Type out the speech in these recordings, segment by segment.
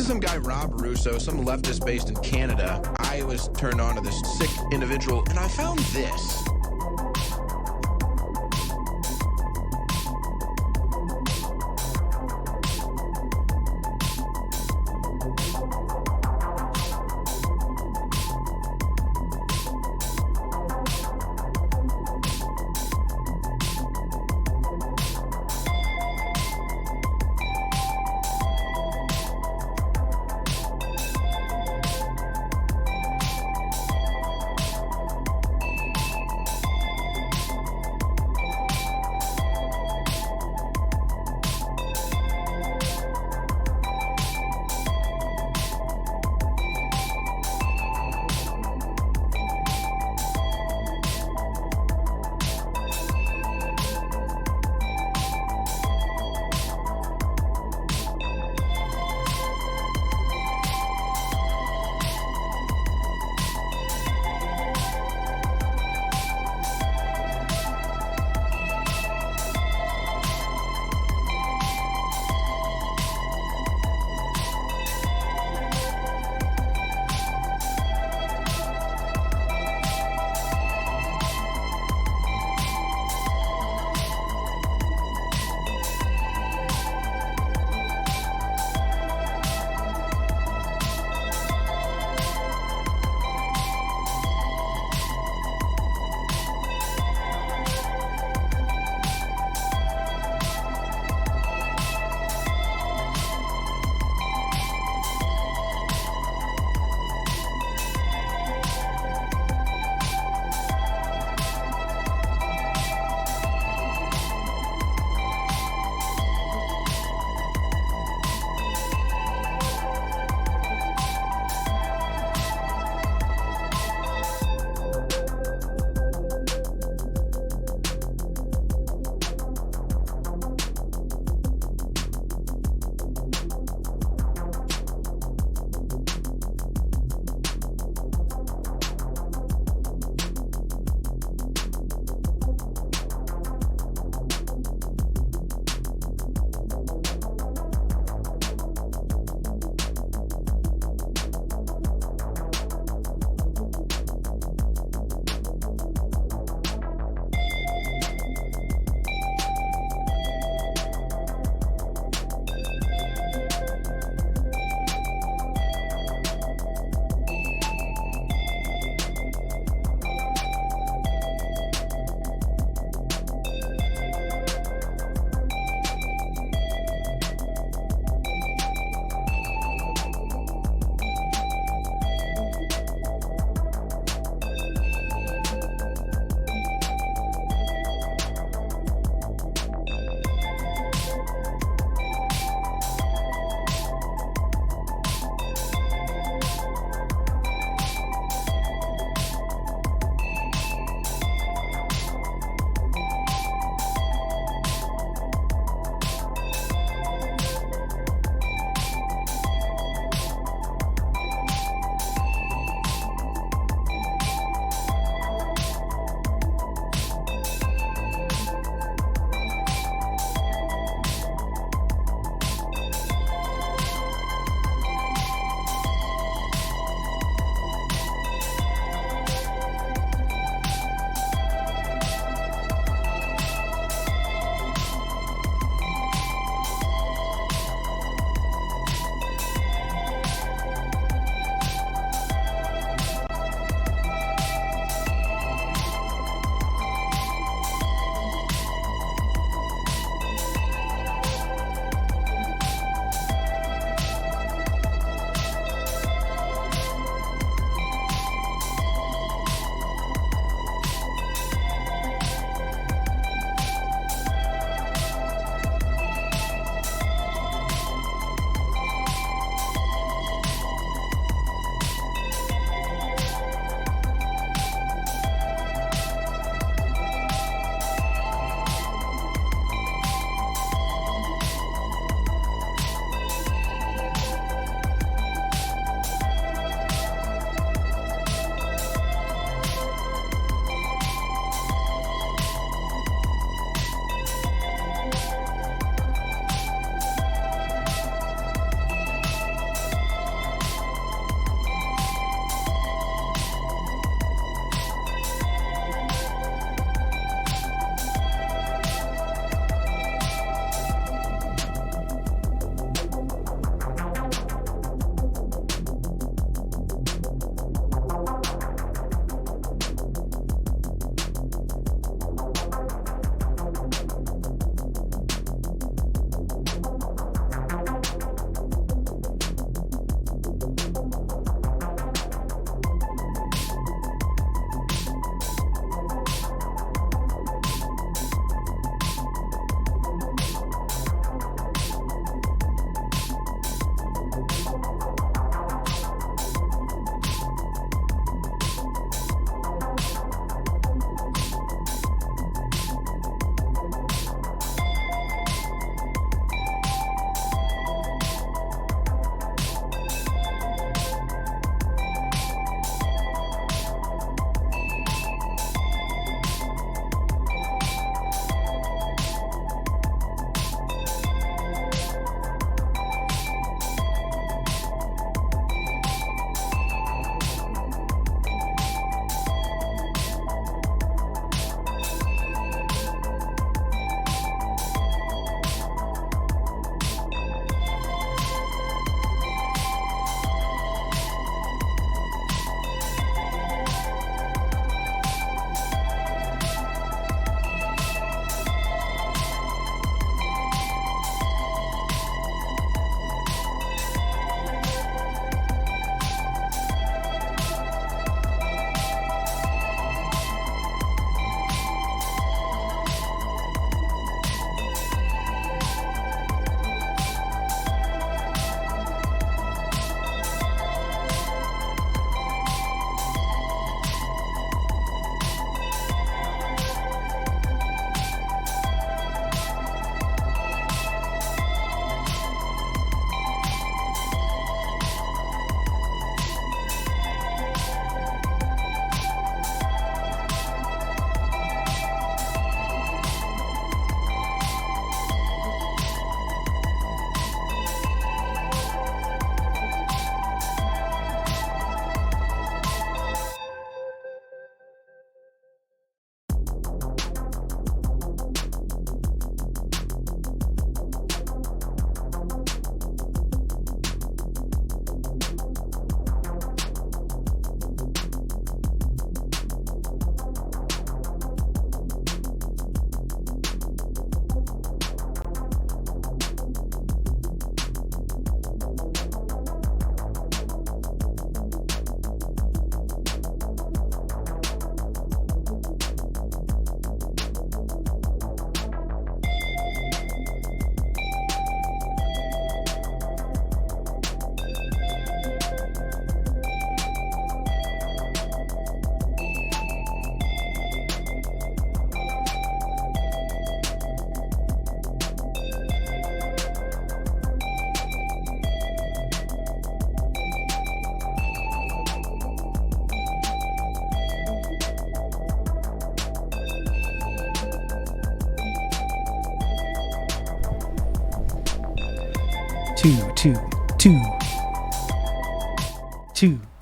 is some guy, Rob Russo, some leftist based in Canada. I was turned on to this sick individual, and I found this.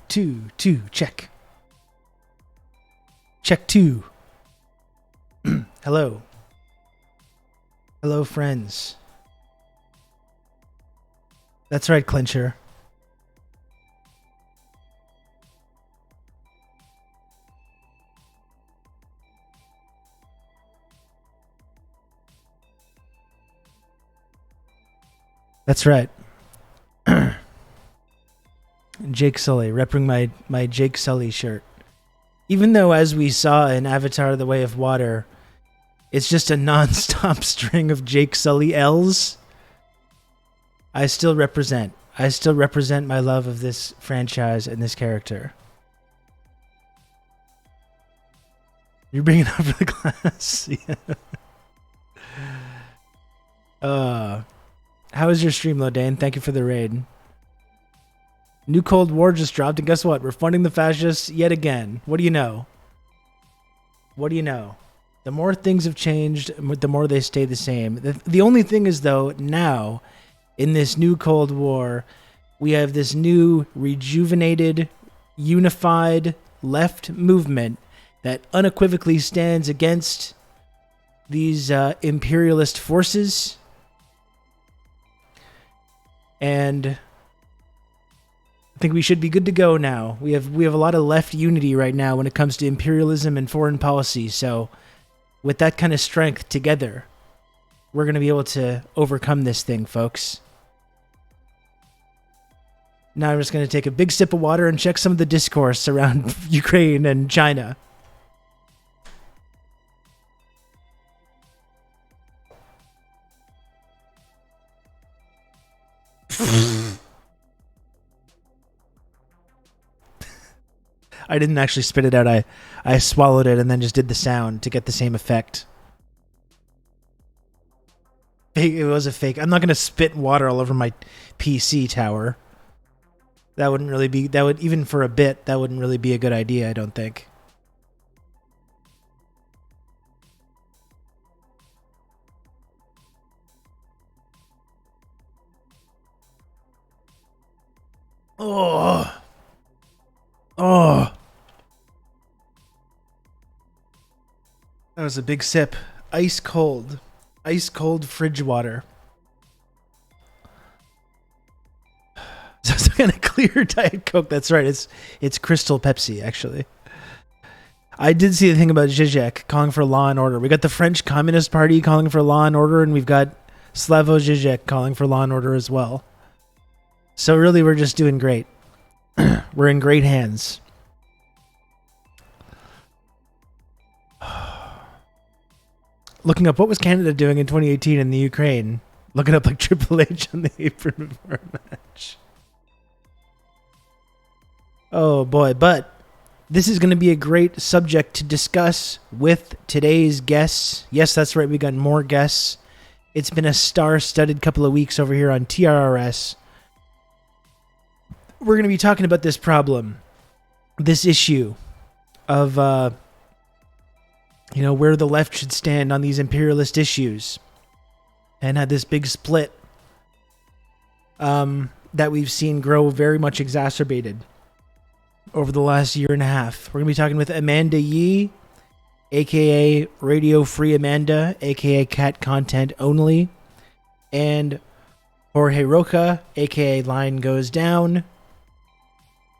two. Check. Check 2. Hello. Hello, friends. That's right, Clincher. That's right. Jake Sully, repping my Jake Sully shirt. Even though, as we saw in Avatar: The Way of Water, it's just a non-stop string of Jake Sully L's, I still represent my love of this franchise and this character. You're bringing up for the class. Yeah. How is your stream, Lodane? Thank you for the raid. New Cold War just dropped, and guess what? We're funding the fascists yet again. What do you know? What do you know? The more things have changed, the more they stay the same. The only thing is, though, now, in this new Cold War, we have this new, rejuvenated, unified left movement that unequivocally stands against these imperialist forces. And I think we should be good to go now. We have a lot of left unity right now when it comes to imperialism and foreign policy. So with that kind of strength together, we're going to be able to overcome this thing, folks. Now I'm just going to take a big sip of water and check some of the discourse around Ukraine and China. I didn't actually spit it out. I swallowed it and then just did the sound to get the same effect. It was a fake. I'm not going to spit water all over my PC tower. That wouldn't really be... That would, even for a bit, that wouldn't really be a good idea, I don't think. Oh. That was a big sip. Ice cold fridge water. Some kind of clear Diet Coke. That's right. It's Crystal Pepsi, actually. I did see the thing about Zizek calling for law and order. We got the French Communist Party calling for law and order, and we've got Slavoj Zizek calling for law and order as well. So really, we're just doing great. We're in great hands. Looking up what was Canada doing in 2018 in the Ukraine. Looking up like Triple H on the apron before a match. Oh boy, but this is going to be a great subject to discuss with today's guests. Yes, that's right, we got more guests. It's been a star-studded couple of weeks over here on TRRS. We're going to be talking about this problem, this issue of, where the left should stand on these imperialist issues, and had this big split that we've seen grow very much exacerbated over the last year and a half. We're going to be talking with Amanda Yee, a.k.a. Radio Free Amanda, a.k.a. Cat Content Only, and Jorge Rocha, a.k.a. Line Goes Down.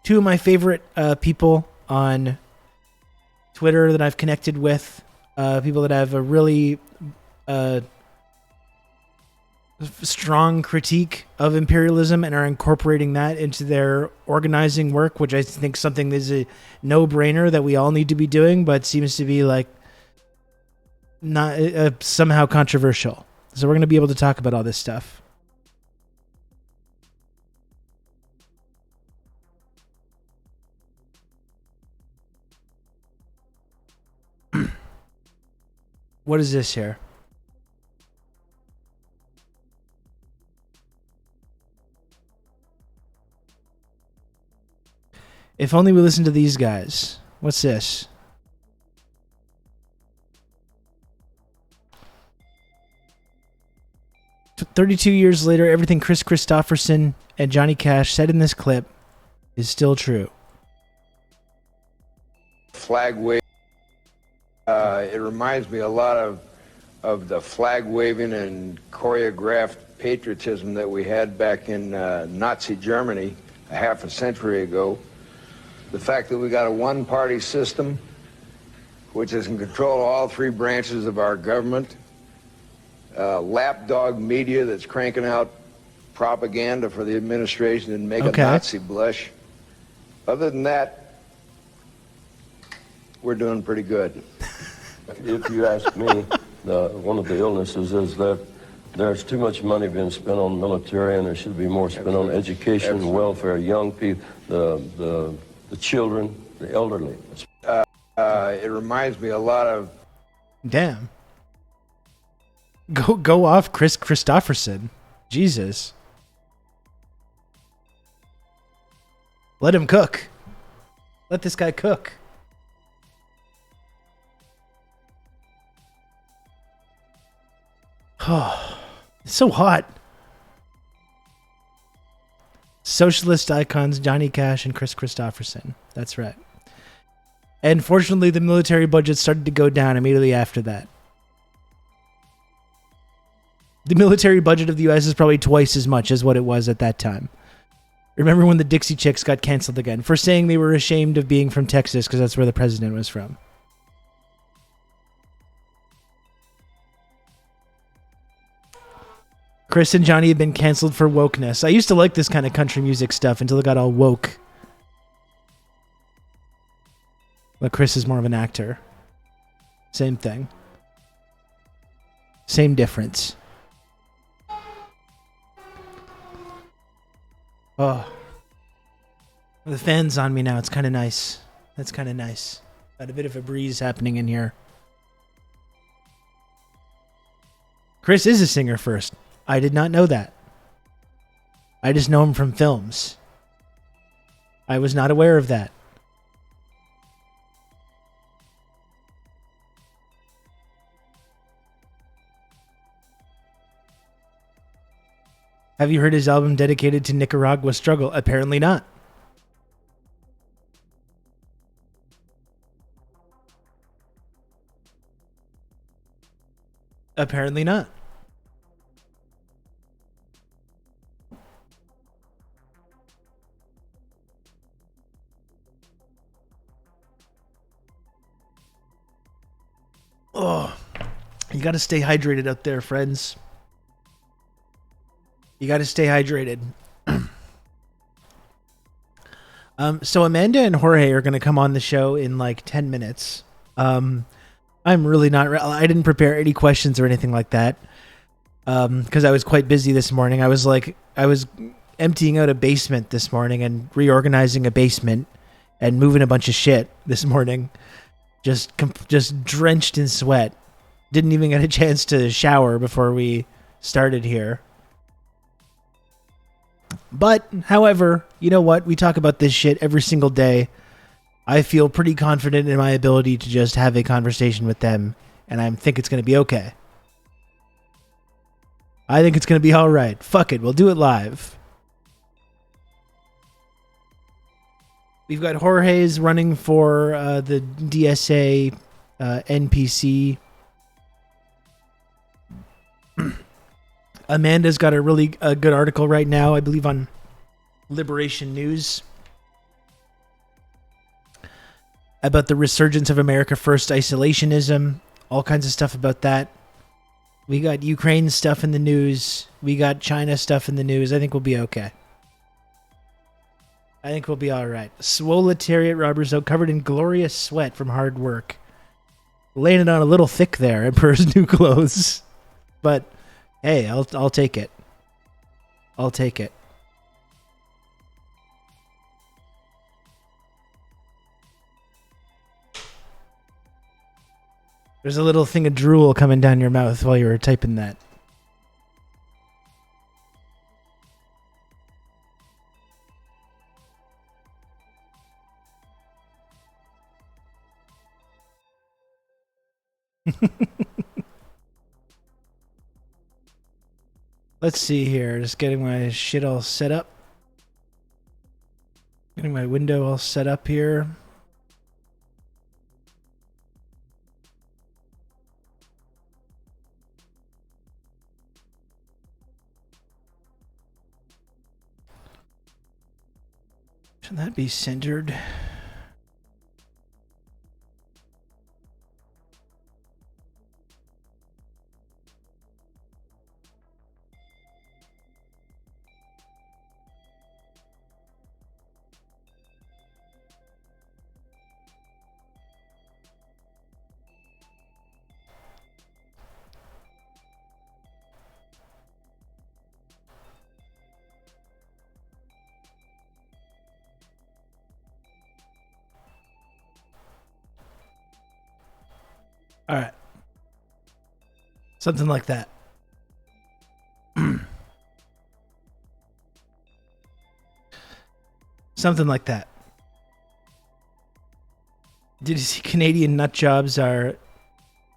Two of my favorite people on Twitter that I've connected with, people that have a really strong critique of imperialism and are incorporating that into their organizing work, which I think something is a no-brainer that we all need to be doing, but seems to be like not somehow controversial. So we're going to be able to talk about all this stuff. What is this here? If only we listened to these guys. What's this? 32 years later, everything Chris Christopherson and Johnny Cash said in this clip is still true. Flag wave. It reminds me a lot of the flag waving and choreographed patriotism that we had back in Nazi Germany a half a century ago. The fact that we got a one-party system which is in control of all three branches of our government, lapdog media that's cranking out propaganda for the administration and make a Nazi blush. Other than that, we're doing pretty good. If you ask me, one of the illnesses is that there's too much money being spent on military, and there should be more spent on education, welfare, young people, the children, the elderly. It reminds me a lot of... Damn. Go off, Chris Christopherson. Jesus. Let him cook. Let this guy cook. Oh, it's so hot. Socialist icons Johnny Cash and Chris Christopherson. That's right. And fortunately, the military budget started to go down immediately after that. The military budget of the U.S. is probably twice as much as what it was at that time. Remember when the Dixie Chicks got canceled again for saying they were ashamed of being from Texas because that's where the president was from. Chris and Johnny have been canceled for wokeness. I used to like this kind of country music stuff until it got all woke. But Chris is more of an actor. Same thing. Same difference. Oh. The fan's on me now. It's kind of nice. That's kind of nice. Got a bit of a breeze happening in here. Chris is a singer first. I did not know that. I just know him from films. I was not aware of that. Have you heard his album dedicated to Nicaragua's struggle? Apparently not. Apparently not. Oh, you got to stay hydrated out there, friends. You got to stay hydrated. So Amanda and Jorge are going to come on the show in like 10 minutes. I'm really not... I didn't prepare any questions or anything like that because I was quite busy this morning. I was emptying out a basement this morning and reorganizing a basement and moving a bunch of shit this morning. Just drenched in sweat. Didn't even get a chance to shower before we started here. But, however, you know what? We talk about this shit every single day. I feel pretty confident in my ability to just have a conversation with them, and I think it's going to be okay. I think it's going to be all right. Fuck it, we'll do it live. We've got Jorge's running for the DSA NPC. Amanda's got a really good article right now, I believe, on Liberation News about the resurgence of America First isolationism, all kinds of stuff about that. We got Ukraine stuff in the news. We got China stuff in the news. I think we'll be okay. I think we'll be all right. Swoletariat robbers, though, covered in glorious sweat from hard work. Laying it on a little thick there, Emperor's New Clothes. But, hey, I'll take it. I'll take it. There's a little thing of drool coming down your mouth while you were typing that. Let's see here. Just getting my shit all set up. Getting my window all set up here. Should that be centered? All right. Something like that. Something like that. Did you see Canadian nut jobs are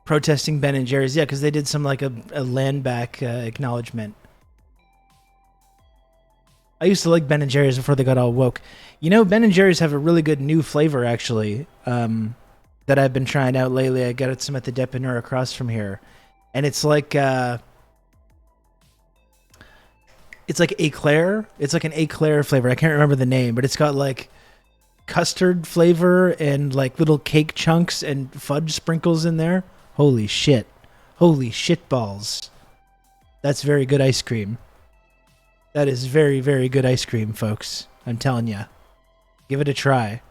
protesting Ben and Jerry's? Yeah, because they did some like a land back acknowledgement. I used to like Ben and Jerry's before they got all woke. You know, Ben and Jerry's have a really good new flavor actually. That I've been trying out lately. I got some at the Depanneur across from here, and it's like eclair. It's like an eclair flavor. I can't remember the name, but it's got like custard flavor and like little cake chunks and fudge sprinkles in there. Holy shit! Holy shit balls! That's very good ice cream. That is very, very good ice cream, folks. I'm telling you, give it a try.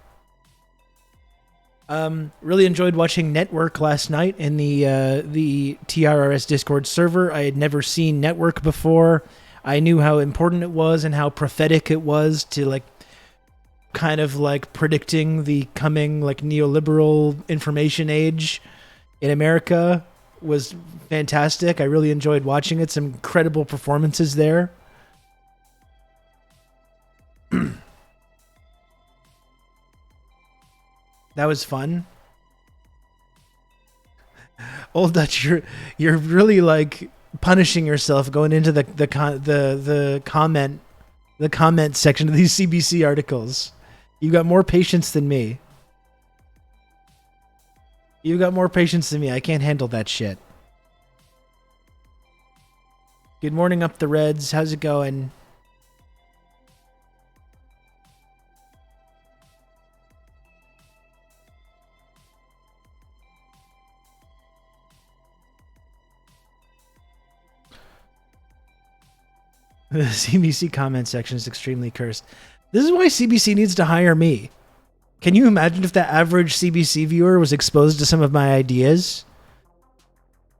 Really enjoyed watching Network last night in the TRRS Discord server. I had never seen Network before. I knew how important it was and how prophetic it was to like kind of like predicting the coming like neoliberal information age in America was fantastic. I really enjoyed watching it. Some incredible performances there. That was fun. Old Dutch, you're really like punishing yourself going into the comment section of these CBC articles. You got more patience than me. You got more patience than me. I can't handle that shit. Good morning, Up the Reds. How's it going? The CBC comment section is extremely cursed. This is why CBC needs to hire me. Can you imagine if the average CBC viewer was exposed to some of my ideas?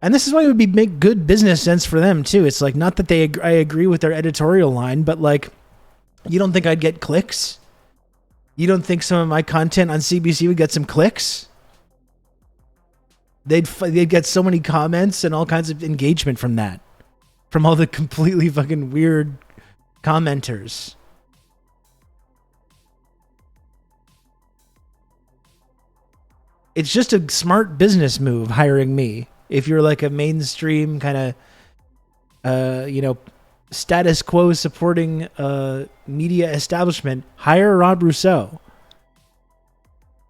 And this is why it would make good business sense for them too. It's like, not that I agree with their editorial line, but like, you don't think I'd get clicks? You don't think some of my content on CBC would get some clicks? They'd get so many comments and all kinds of engagement from that. From all the completely fucking weird commenters. It's just a smart business move hiring me. If you're like a mainstream kind of, status quo supporting media establishment, hire Rob Rousseau.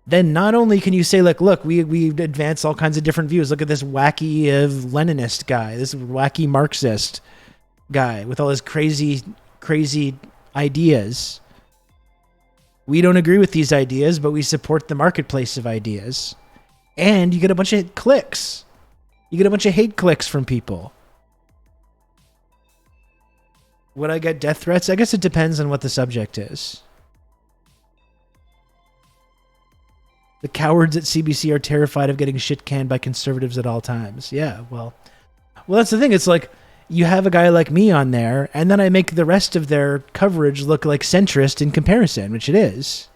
Then not only can you say like, look, we advance all kinds of different views. Look at this wacky Leninist guy, this wacky Marxist guy with all his crazy ideas. We don't agree with these ideas, but we support the marketplace of ideas. And you get a bunch of clicks. You get a bunch of hate clicks from people. Would I get death threats? I guess it depends on what the subject is. The cowards at CBC are terrified of getting shit canned by conservatives at all times. Yeah, well, that's the thing. It's like you have a guy like me on there, and then I make the rest of their coverage look like centrist in comparison, which it is.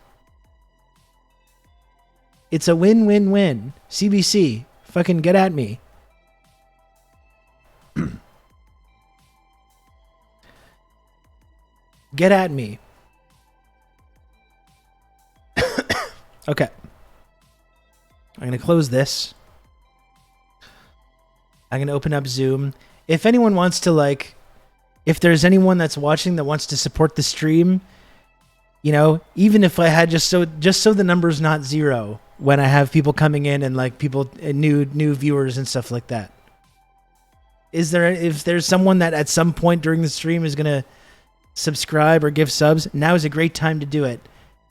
It's a win-win-win. CBC, fucking get at me. Get at me. Okay. I'm going to close this. I'm going to open up Zoom. If anyone wants to, like, if there's anyone that's watching that wants to support the stream, you know, even if I had just so the number's not zero when I have people coming in and like people new viewers and stuff like that. If there's someone that at some point during the stream is gonna subscribe or give subs, now is a great time to do it.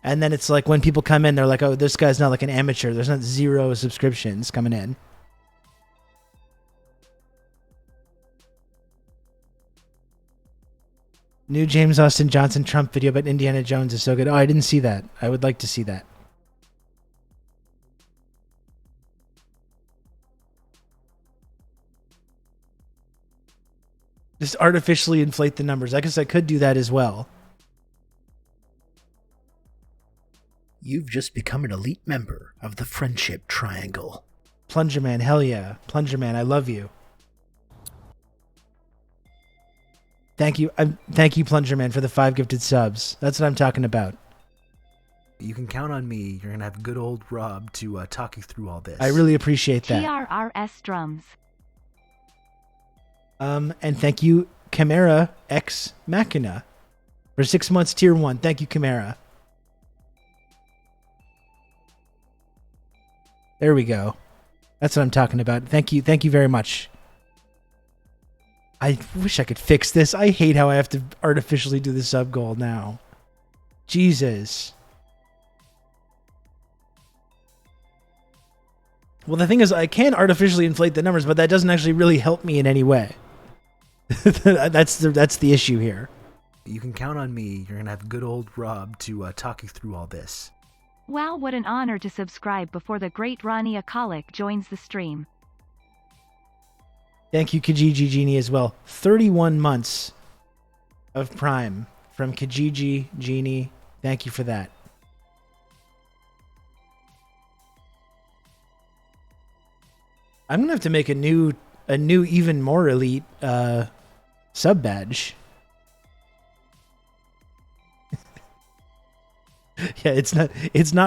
And then it's like when people come in, they're like, oh, this guy's not like an amateur. There's not zero subscriptions coming in. New James Austin Johnson Trump video about Indiana Jones is so good. Oh, I didn't see that. I would like to see that. Just artificially inflate the numbers. I guess I could do that as well. You've just become an elite member of the Friendship Triangle. Plunger Man, hell yeah. Plunger Man, I love you. Thank you, Plunger Man, for the 5 gifted subs. That's what I'm talking about. You can count on me. You're gonna have good old Rob to talk you through all this. I really appreciate that. TRRS drums. And thank you, Chimera X Machina, for 6 months tier 1. Thank you, Chimera. There we go. That's what I'm talking about. Thank you very much. I wish I could fix this. I hate how I have to artificially do the sub goal now. Jesus. Well, the thing is, I can artificially inflate the numbers, but that doesn't actually really help me in any way. That's the issue here. You can count on me. You're going to have good old Rob to talk you through all this. Wow, what an honor to subscribe before the great Ronnie Akalik joins the stream. Thank you, Kijiji Genie, as well. 31 months of Prime from Kijiji Genie. Thank you for that. I'm going to have to make a new, even more elite sub badge. Yeah, it's not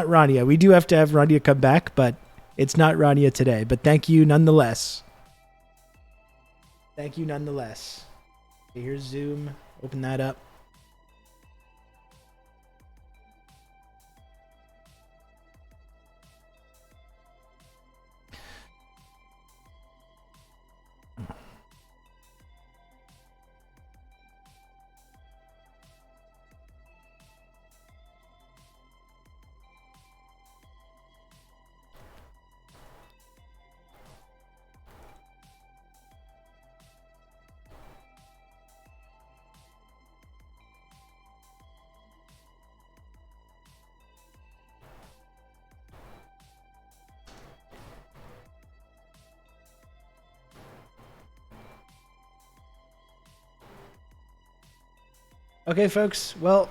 Rania. We do have to have Rania come back, but it's not Rania today. But thank you nonetheless. Thank you nonetheless. Okay, here's Zoom. Open that up. Okay, folks. Well,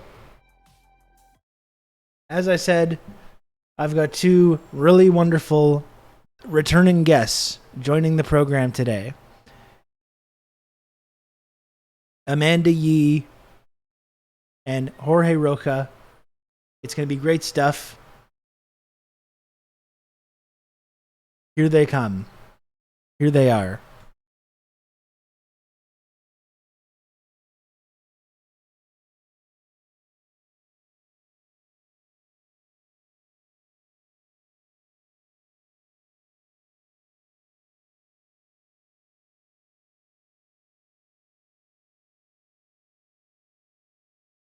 as I said, I've got 2 really wonderful returning guests joining the program today. Amanda Yee and Jorge Rocha. It's going to be great stuff. Here they come. Here they are.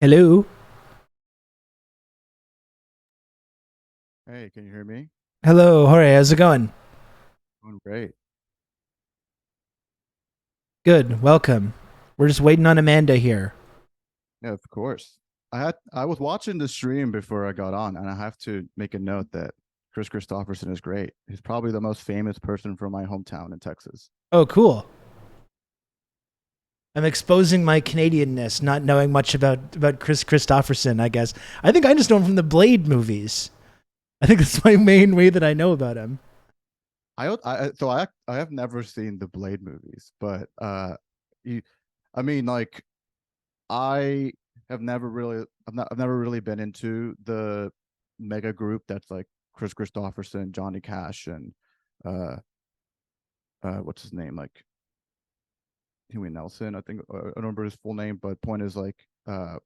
Hello. Hey, can you hear me? Hello, Jorge. How's it going? Doing great. Good. Welcome. We're just waiting on Amanda here. Yeah, of course. I was watching the stream before I got on, and I have to make a note that Chris Christopherson is great. He's probably the most famous person from my hometown in Texas. Oh, cool. I'm exposing my Canadianness, not knowing much about Chris Christopherson, I guess. I think I just know him from the Blade movies. I think that's my main way that I know about him. I have never seen the Blade movies, but I have never really been into the mega group that's like Chris Christopherson, Johnny Cash, and what's his name, like Huey Nelson. I think I don't remember his full name, but point is like I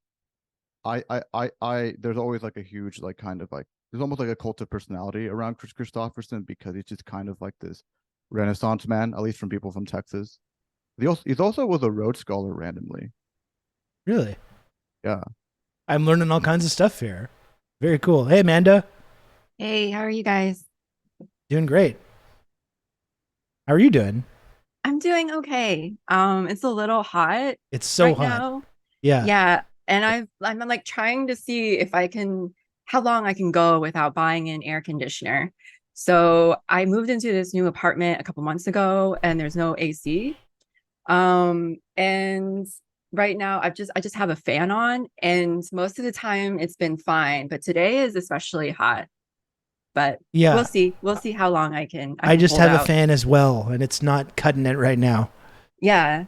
there's always like a huge like kind of like there's almost like a cult of personality around Chris Christopherson because he's just kind of like this Renaissance man, at least from people from Texas. He's also was a Rhodes Scholar randomly. Really? Yeah. I'm learning all kinds of stuff here. Very cool. Hey, Amanda. Hey, how are you guys? Doing great. How are you doing? I'm doing okay. It's a little hot It's so right hot. now. Yeah. Yeah, and I'm like trying to see if I can how long I can go without buying an air conditioner. So I moved into this new apartment a couple months ago and there's no AC. And right now I just have a fan on and most of the time it's been fine, but today is especially hot. But Yeah. we'll see how long I can I just hold have a out. fan as well, and it's not cutting it right now. Yeah.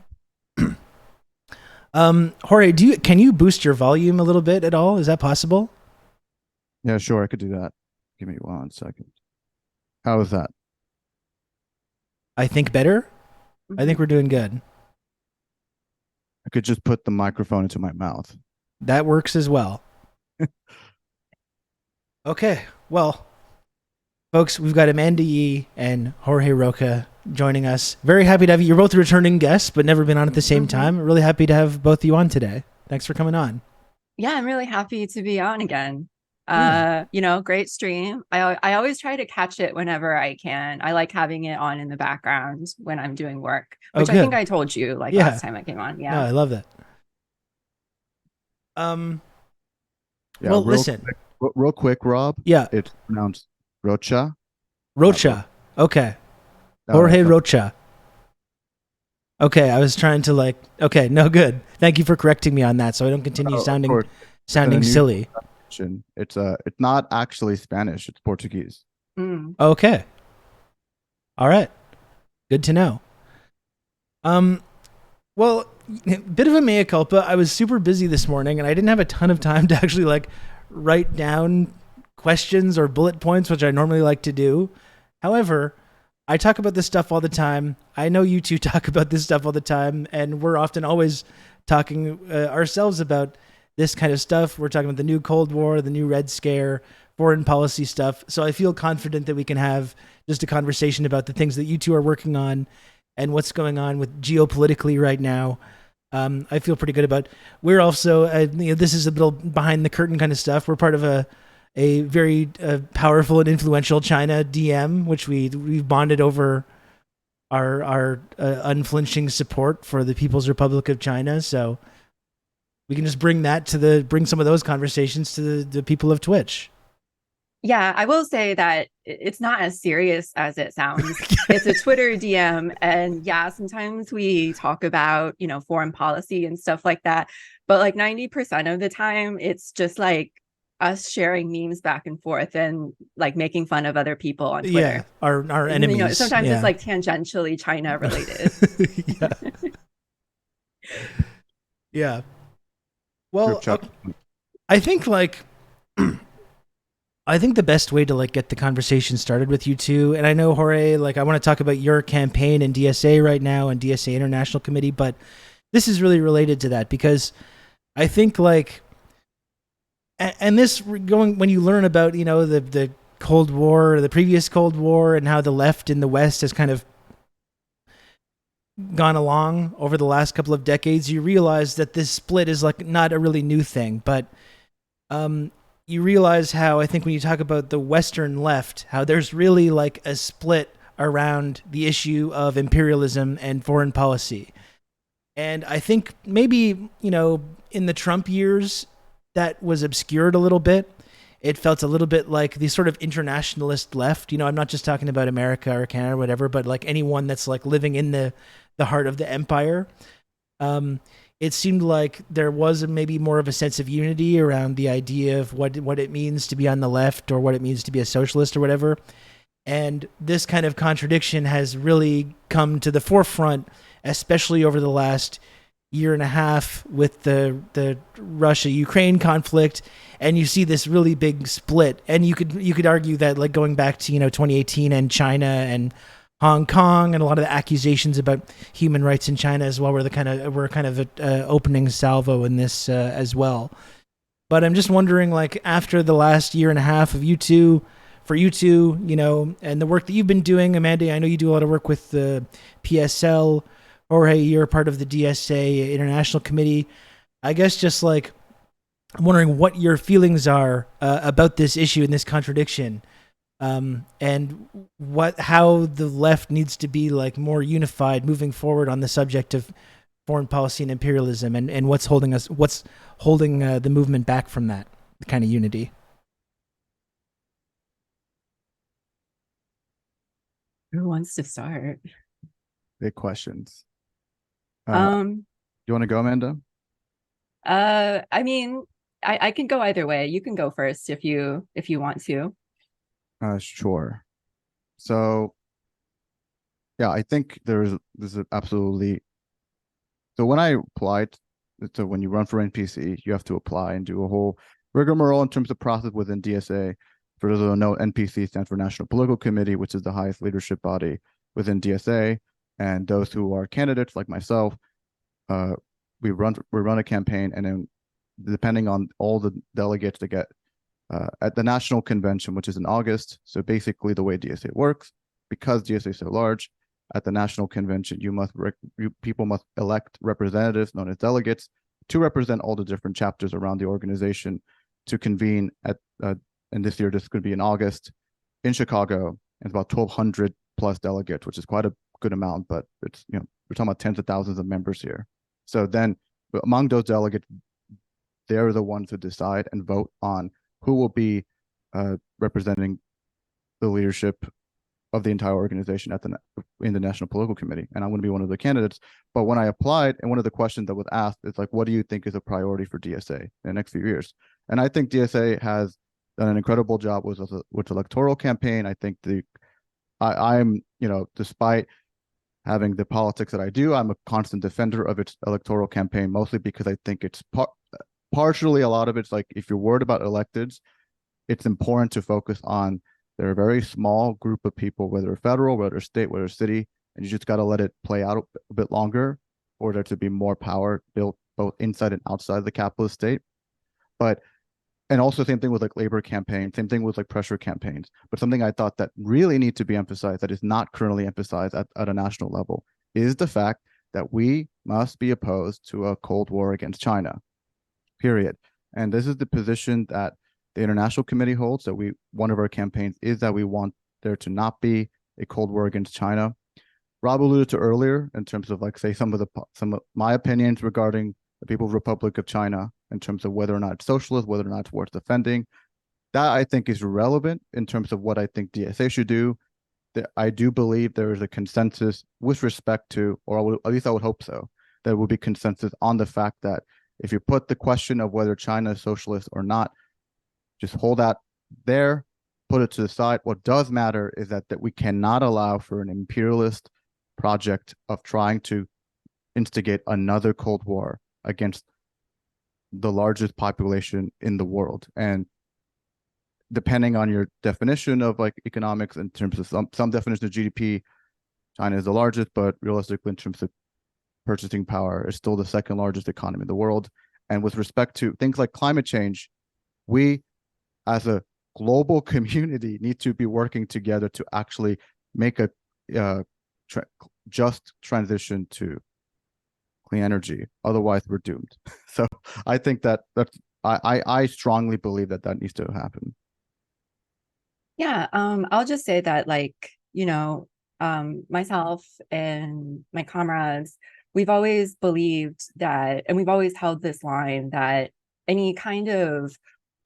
Jorge, can you boost your volume a little bit at all? Is that possible? Yeah, sure, I could do that. Give me 1 second. How is that? I think better. I think we're doing good. I could just put the microphone into my mouth. That works as well. Okay, well, folks, we've got Amanda Yee and Jorge Rocha joining us. Very happy to have you. You're both returning guests, but never been on at the same time. Really happy to have both of you on today. Thanks for coming on. Yeah, I'm really happy to be on again. Yeah. Great stream. I always try to catch it whenever I can. I like having it on in the background when I'm doing work, which I think I told you last time I came on. Yeah. No, I love that. Yeah, well, listen. Real quick, Rob. Yeah. It's pronounced Rocha. Rocha. Okay. Jorge Rocha. Okay, I was trying to okay, no good. Thank you for correcting me on that so I don't continue sounding silly. It's not actually Spanish, it's Portuguese. Okay. All right. Good to know. Well, bit of a mea culpa. I was super busy this morning and I didn't have a ton of time to actually write down questions or bullet points, which I normally like to do. However, I talk about this stuff all the time. I know you two talk about this stuff all the time, and we're often always talking ourselves about this kind of stuff. We're talking about the new Cold War, the new Red Scare, foreign policy stuff. So I feel confident that we can have just a conversation about the things that you two are working on and what's going on with geopolitically right now. I feel pretty good about. We're also, this is a little behind the curtain kind of stuff. We're part of a very powerful and influential China DM, which we've bonded over our unflinching support for the People's Republic of China. So we can just bring some of those conversations to the people of Twitch. Yeah, I will say that it's not as serious as it sounds. It's a Twitter DM. And yeah, sometimes we talk about, foreign policy and stuff like that. But 90% of the time, it's just us sharing memes back and forth and making fun of other people on Twitter. Yeah, our enemies. Sometimes it's tangentially China related. Yeah. Well, I think I think the best way to get the conversation started with you two, and I know Jorge, I want to talk about your campaign in DSA right now and DSA International Committee, but this is really related to that because I think and this going when you learn about the Cold War, the previous Cold War, and how the left in the West has kind of gone along over the last couple of decades, you realize that this split is not a really new thing, but you realize how I think when you talk about the Western left, how there's really a split around the issue of imperialism and foreign policy. And I think maybe, in the Trump years, that was obscured a little bit. It felt a little bit like the sort of internationalist left. I'm not just talking about America or Canada or whatever, but anyone that's living in the heart of the empire. It seemed like there was maybe more of a sense of unity around the idea of what it means to be on the left or what it means to be a socialist or whatever. And this kind of contradiction has really come to the forefront, especially over the last year and a half with the Russia-Ukraine conflict, and you see this really big split. And you could argue that going back to 2018 and China and Hong Kong, and a lot of the accusations about human rights in China as well were kind of opening salvo in this as well. But I'm just wondering, like, after the last year and a half of you two, and the work that you've been doing, Amanda, I know you do a lot of work with the PSL. Jorge, you're part of the DSA International Committee. I guess just like, I'm wondering what your feelings are about this issue and this contradiction. And how the left needs to be like more unified moving forward on the subject of foreign policy and imperialism, and what's holding the movement back from that kind of unity. Who wants to start? Big questions. Um, You want to go, Amanda? I mean, I can go either way. You can go first if you want to. Sure. So, yeah, I think this is absolutely. So when I applied, so when you run for NPC, you have to apply and do a whole rigmarole in terms of process within DSA. For those who don't know, NPC stands for National Political Committee, which is the highest leadership body within DSA. And those who are candidates, like myself, we run a campaign, and then depending on all the delegates that get at the national convention, which is in August. So basically, the way DSA works, because DSA is so large, at the national convention, people must elect representatives known as delegates to represent all the different chapters around the organization to convene at. And this year, this could be in August in Chicago, and it's about 1,200 plus delegates, which is quite a good amount. But it's we're talking about tens of thousands of members here. So then, among those delegates, they're the ones who decide and vote on who will be representing the leadership of the entire organization in the National Political Committee. And I'm going to be one of the candidates. But when I applied, and one of the questions that was asked is like, what do you think is a priority for DSA in the next few years? And I think DSA has done an incredible job with electoral campaign. I think I'm despite having the politics that I do, I'm a constant defender of its electoral campaign, mostly because I think it's partially, a lot of it's like, if you're worried about electeds, it's important to focus on they're a very small group of people, whether federal, whether state, whether city, and you just got to let it play out a bit longer for there to be more power built both inside and outside the capitalist state. And also same thing with like labor campaigns, same thing with like pressure campaigns. But something I thought that really need to be emphasized that is not currently emphasized at a national level is the fact that we must be opposed to a Cold War against China, period. And this is the position that the International Committee holds, that one of our campaigns is that we want there to not be a Cold War against China. Rob alluded to earlier in terms of like, say, some of my opinions regarding the People's Republic of China in terms of whether or not it's socialist, whether or not it's worth defending. That I think is relevant in terms of what I think DSA should do. I do believe there is a consensus with respect to, or at least I would hope so, there will be consensus on the fact that if you put the question of whether China is socialist or not, just hold that there, put it to the side. What does matter is that we cannot allow for an imperialist project of trying to instigate another Cold War against the largest population in the world. And depending on your definition of like economics, in terms of some definition of GDP, China is the largest, but realistically in terms of purchasing power, it's still the second largest economy in the world. And with respect to things like climate change, we as a global community need to be working together to actually make a just transition to clean energy. Otherwise, we're doomed. So I think I strongly believe that needs to happen. Yeah, I'll just say that, like, myself and my comrades, we've always believed that, and we've always held this line that any kind of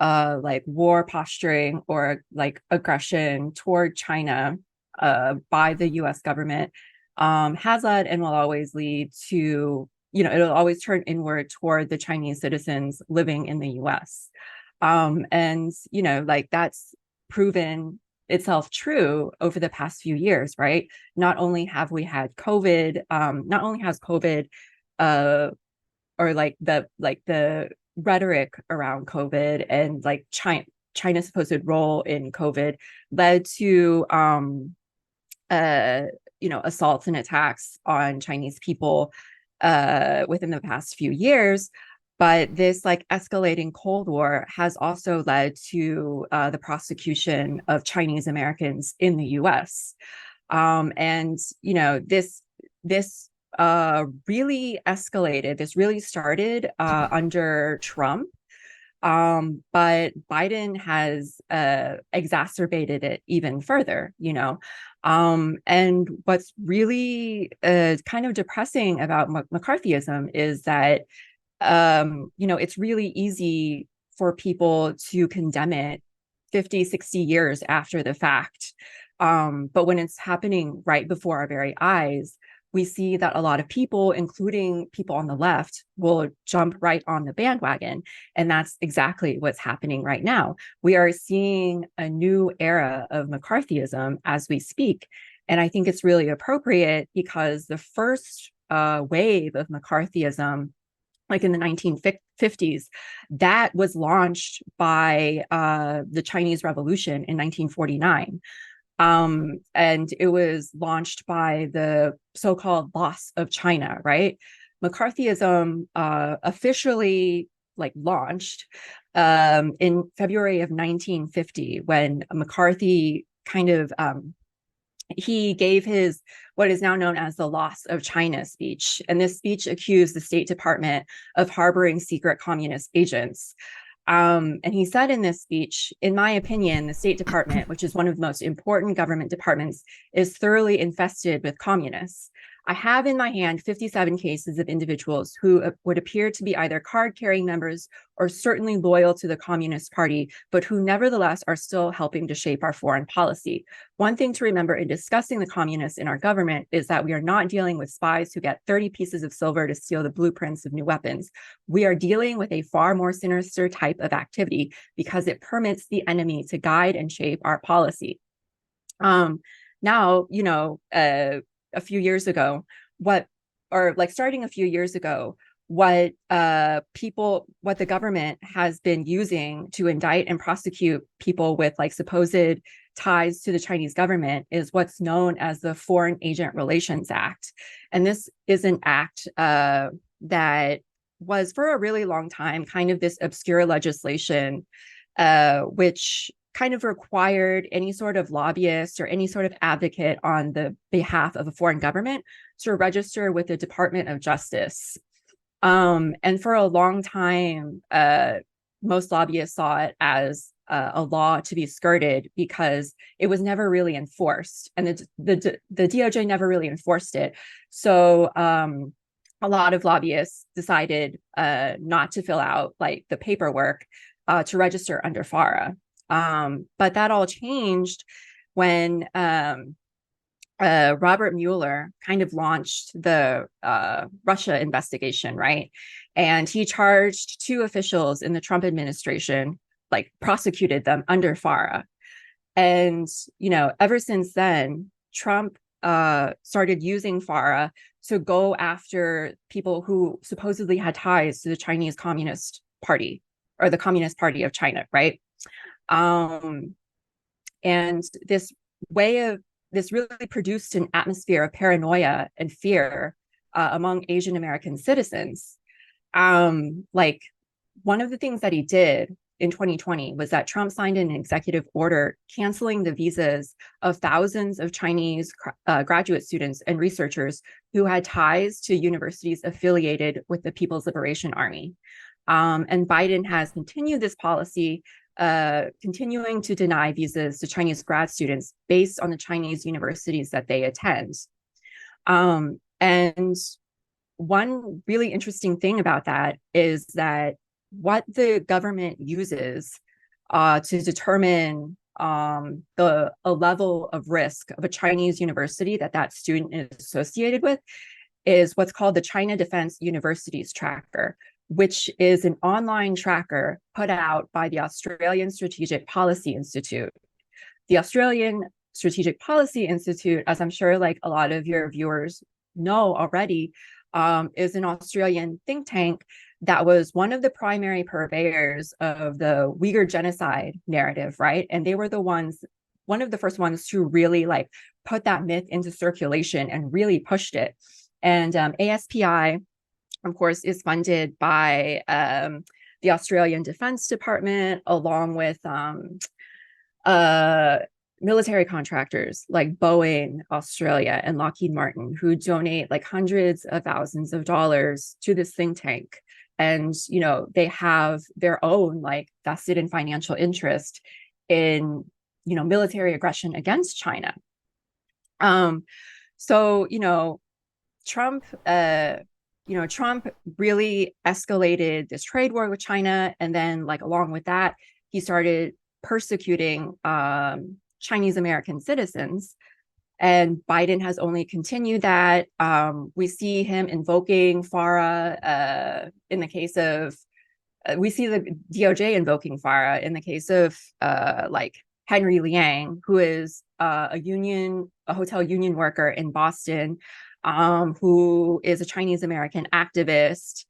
like war posturing or like aggression toward China by the US government has led and will always lead to, it'll always turn inward toward the Chinese citizens living in the US. And, like that's proven itself true over the past few years, right? Not only have we had COVID, not only has COVID or like the rhetoric around COVID and like China's supposed role in COVID led to assaults and attacks on Chinese people within the past few years. But this like escalating Cold War has also led to the prosecution of Chinese Americans in the U.S. And this really escalated. This really started under Trump. But Biden has exacerbated it even further, and what's really kind of depressing about McCarthyism is that, it's really easy for people to condemn it 50, 60 years after the fact. But when it's happening right before our very eyes, we see that a lot of people, including people on the left, will jump right on the bandwagon. And that's exactly what's happening right now. We are seeing a new era of McCarthyism as we speak. And I think it's really appropriate because the first wave of McCarthyism, like in the 1950s, that was launched by the Chinese Revolution in 1949. And it was launched by the so-called loss of China, right? McCarthyism officially launched in February of 1950 when McCarthy kind of he gave his what is now known as the Loss of China speech. And this speech accused the State Department of harboring secret communist agents. And he said in this speech, in my opinion, the State Department, which is one of the most important government departments, is thoroughly infested with communists. I have in my hand 57 cases of individuals who would appear to be either card-carrying members or certainly loyal to the Communist Party, but who nevertheless are still helping to shape our foreign policy. One thing to remember in discussing the communists in our government is that we are not dealing with spies who get 30 pieces of silver to steal the blueprints of new weapons. We are dealing with a far more sinister type of activity because it permits the enemy to guide and shape our policy. Now, a few years ago, starting a few years ago, what the government has been using to indict and prosecute people with supposed ties to the Chinese government is what's known as the Foreign Agent Relations Act. And this is an act that was for a really long time kind of this obscure legislation, which kind of required any sort of lobbyist or any sort of advocate on the behalf of a foreign government to register with the Department of Justice. And for a long time, most lobbyists saw it as a law to be skirted because it was never really enforced, and the DOJ never really enforced it. So a lot of lobbyists decided not to fill out the paperwork to register under FARA. But that all changed when Robert Mueller kind of launched the Russia investigation, right? And he charged two officials in the Trump administration, prosecuted them under FARA. And, ever since then, Trump started using FARA to go after people who supposedly had ties to the Chinese Communist Party or the Communist Party of China, right? And this really produced an atmosphere of paranoia and fear among Asian American citizens. One of the things that he did in 2020 was that Trump signed an executive order canceling the visas of thousands of Chinese graduate students and researchers who had ties to universities affiliated with the People's Liberation Army. And Biden has continued this policy, continuing to deny visas to Chinese grad students based on the Chinese universities that they attend. And one really interesting thing about that is that what the government uses to determine a level of risk of a Chinese university that student is associated with is what's called the China Defense Universities Tracker, which is an online tracker put out by the Australian Strategic Policy Institute. The Australian Strategic Policy Institute, as I'm sure a lot of your viewers know already, is an Australian think tank that was one of the primary purveyors of the Uyghur genocide narrative, right? And they were the ones one of the first ones to really like put that myth into circulation and really pushed it. And ASPI, of course, is funded by the Australian Defense Department, along with military contractors like Boeing Australia and Lockheed Martin, who donate like hundreds of thousands of dollars to this think tank. And, you know, they have their own like vested in financial interest in, you know, military aggression against China. So, you know, Trump really escalated this trade war with China. And then like along with that, he started persecuting Chinese American citizens. And Biden has only continued that. We see him invoking FARA in the case of, we see the DOJ invoking FARA in the case of like Henry Liang, who is a hotel union worker in Boston, who is a Chinese American activist,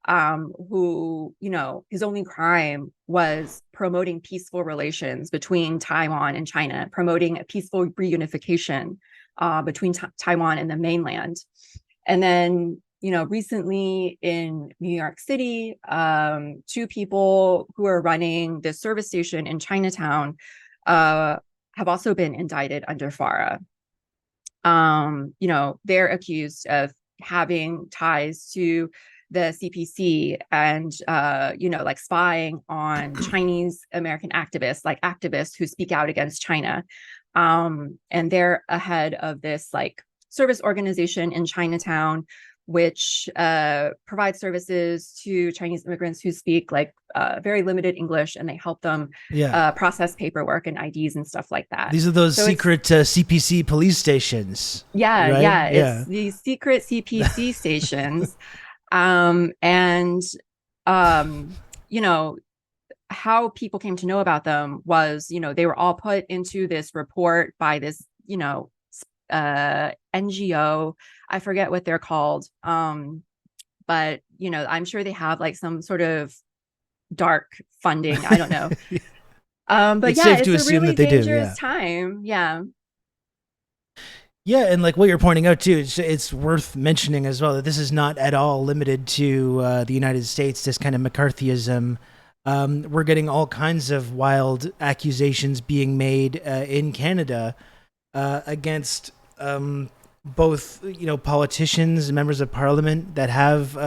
who, you know, his only crime was promoting peaceful relations between Taiwan and China, promoting a peaceful reunification between Taiwan and the mainland. And then, you know, recently in New York City, 2 people who are running the service station in Chinatown have also been indicted under FARA. You know, they're accused of having ties to the CPC and, you know, like spying on Chinese American activists, like activists who speak out against China. And they're ahead of this like service organization in Chinatown, which provides services to Chinese immigrants who speak like very limited English, and they help them process paperwork and IDs and stuff like that. These are those secret CPC police stations. Yeah, right? yeah. It's these secret CPC stations. You know, how people came to know about them was, you know, they were all put into this report by this, you know, NGO. I forget what they're called. But, you know, I'm sure they have like some sort of dark funding. I don't know. But it's yeah, safe it's to a assume really that they dangerous do, time. Yeah. Yeah, and like what you're pointing out too, it's worth mentioning as well that this is not at all limited to the United States, this kind of McCarthyism. We're getting all kinds of wild accusations being made in Canada against both, you know, politicians and members of parliament that have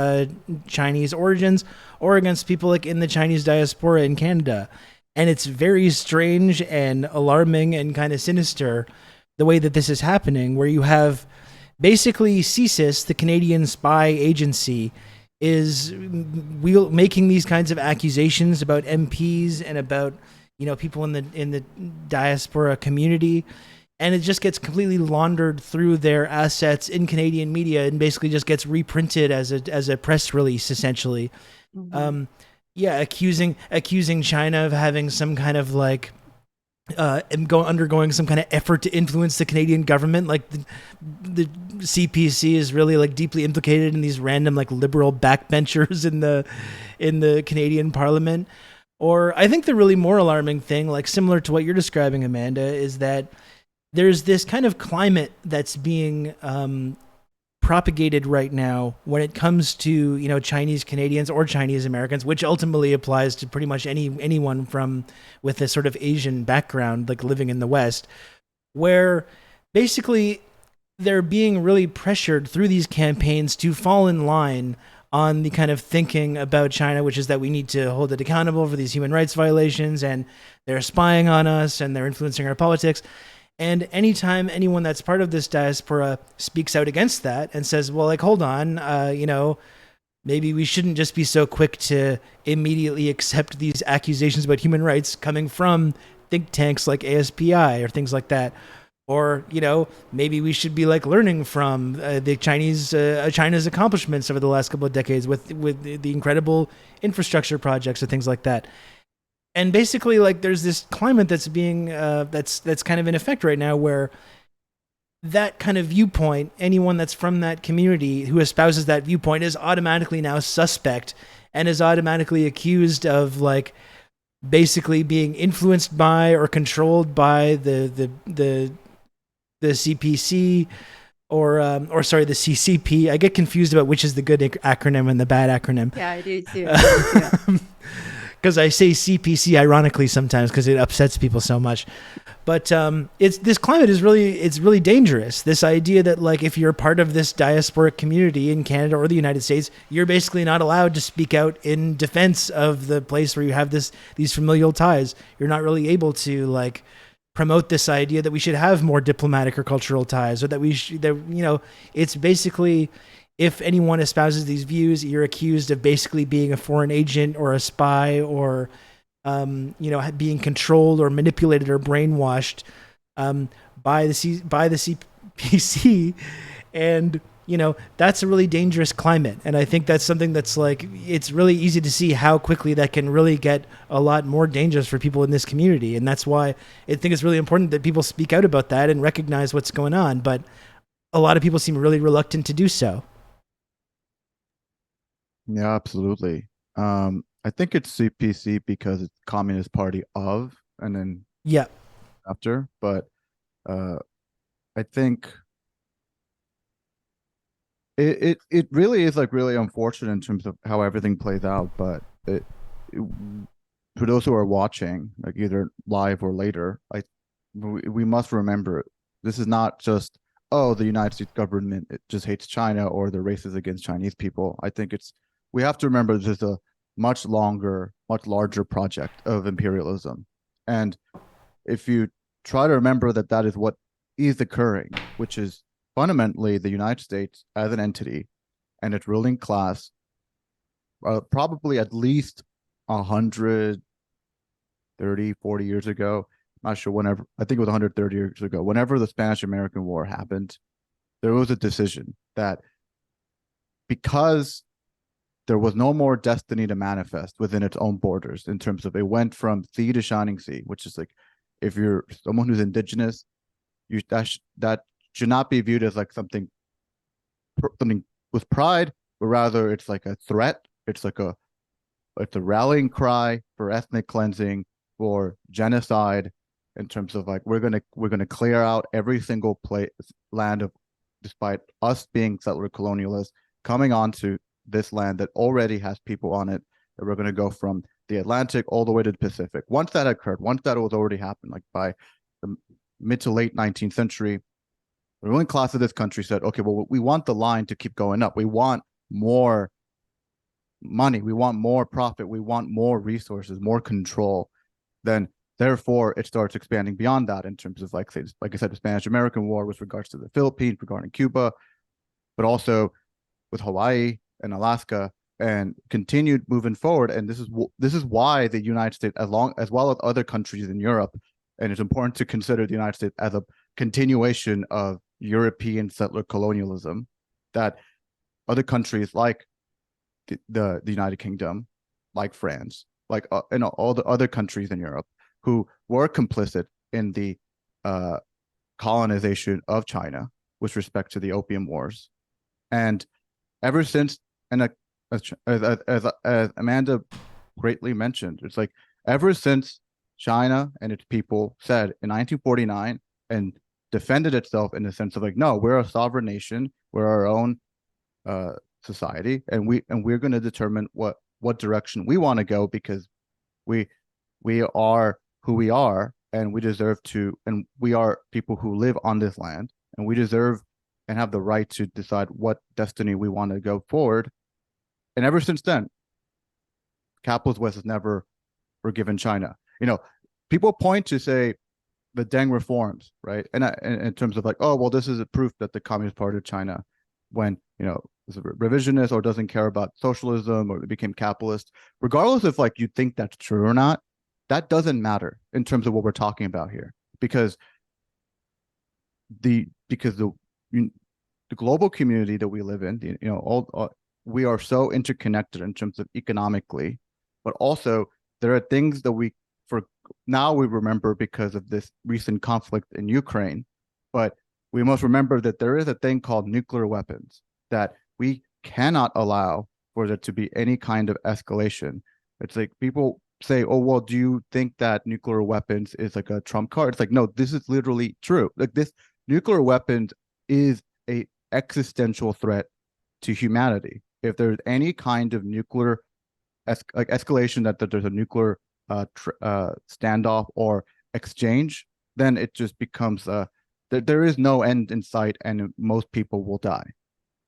Chinese origins, or against people like in the Chinese diaspora in Canada. And it's very strange and alarming and kind of sinister the way that this is happening, where you have basically CSIS, the Canadian spy agency, is making these kinds of accusations about MPs and about, you know, people in the diaspora community, and it just gets completely laundered through their assets in Canadian media and basically just gets reprinted as a press release, essentially. Mm-hmm. Accusing China of having some kind of like undergoing some kind of effort to influence the Canadian government, like the CPC is really like deeply implicated in these random like liberal backbenchers in the Canadian Parliament. Or I think the really more alarming thing, like similar to what you're describing, Amanda, is that there's this kind of climate that's being propagated right now when it comes to, you know, Chinese Canadians or Chinese Americans, which ultimately applies to pretty much anyone with a sort of Asian background, like living in the West, where basically they're being really pressured through these campaigns to fall in line on the kind of thinking about China, which is that we need to hold it accountable for these human rights violations, and they're spying on us and they're influencing our politics. And anytime anyone that's part of this diaspora speaks out against that and says, well, like, hold on, you know, maybe we shouldn't just be so quick to immediately accept these accusations about human rights coming from think tanks like ASPI or things like that. Or, you know, maybe we should be like learning from the China's accomplishments over the last couple of decades with the incredible infrastructure projects and things like that. And basically, like, there's this climate that's being that's kind of in effect right now, where that kind of viewpoint, anyone that's from that community who espouses that viewpoint, is automatically now suspect and is automatically accused of like basically being influenced by or controlled by the CPC or sorry, the CCP. I get confused about which is the good acronym and the bad acronym. Yeah, I do too. Because I say CPC ironically sometimes because it upsets people so much. But it's this climate is really dangerous. This idea that like if you're part of this diasporic community in Canada or the United States, you're basically not allowed to speak out in defense of the place where you have these familial ties. You're not really able to like promote this idea that we should have more diplomatic or cultural ties, or that we should, that it's basically, if anyone espouses these views, you're accused of basically being a foreign agent or a spy or being controlled or manipulated or brainwashed by the CPC, and that's a really dangerous climate. And I think that's something that's like, it's really easy to see how quickly that can really get a lot more dangerous for people in this community. And that's why I think it's really important that people speak out about that and recognize what's going on. But a lot of people seem really reluctant to do so. Yeah, absolutely. I think it's CPC because it's Communist Party of, and then Yeah. after. But I think it really is like really unfortunate in terms of how everything plays out. But for those who are watching, like either live or later, we must remember this is not just, oh, the United States government, it just hates China or they're racist against Chinese people. I think we have to remember this is a much longer, much larger project of imperialism. And if you try to remember that that is what is occurring, which is fundamentally the United States as an entity and its ruling class, probably at least 130, 40 years ago, not sure whenever, I think it was 130 years ago, whenever the Spanish-American War happened, there was a decision that because there was no more destiny to manifest within its own borders in terms of it went from sea to shining sea, which is like, if you're someone who's indigenous, that should not be viewed as like something with pride, but rather it's like a threat. It's a rallying cry for ethnic cleansing, for genocide, in terms of like we're gonna clear out every single land of, despite us being settler colonialists, coming onto this land that already has people on it, that we're going to go from the Atlantic all the way to the Pacific. Once that occurred, once that was already happened, like by the mid to late 19th century, the ruling class of this country said, okay, well, we want the line to keep going up. We want more money. We want more profit. We want more resources, more control. Then therefore it starts expanding beyond that in terms of like I said, the Spanish-American War with regards to the Philippines, regarding Cuba, but also with Hawaii and Alaska, and continued moving forward. And this is why the United States, as well as other countries in Europe, and it's important to consider the United States as a continuation of European settler colonialism, that other countries like the United Kingdom, like France, like all the other countries in Europe who were complicit in the colonization of China with respect to the Opium Wars. And ever since, and as Amanda greatly mentioned, it's like ever since China and its people said in 1949 and defended itself in the sense of like, no, we're a sovereign nation, we're our own society, and we're going to determine what direction we want to go, because we are who we are, and we deserve to, and we are people who live on this land, and we deserve and have the right to decide what destiny we want to go forward. And ever since then, capitalist West has never forgiven China. People point to say the Deng reforms, right? And in terms of like, oh, well, this is a proof that the Communist Party of China, when is a revisionist or doesn't care about socialism or it became capitalist, regardless if like you think that's true or not, that doesn't matter in terms of what we're talking about here, because the global community that we live in, we are so interconnected in terms of economically, but also there are things that we remember because of this recent conflict in Ukraine, but we must remember that there is a thing called nuclear weapons that we cannot allow for there to be any kind of escalation. It's like people say, oh, well, do you think that nuclear weapons is like a trump card? It's like, no, this is literally true. Like, this nuclear weapons is a existential threat to humanity. If there's any kind of nuclear escalation, that there's a nuclear standoff or exchange, then it just becomes there is no end in sight, and most people will die.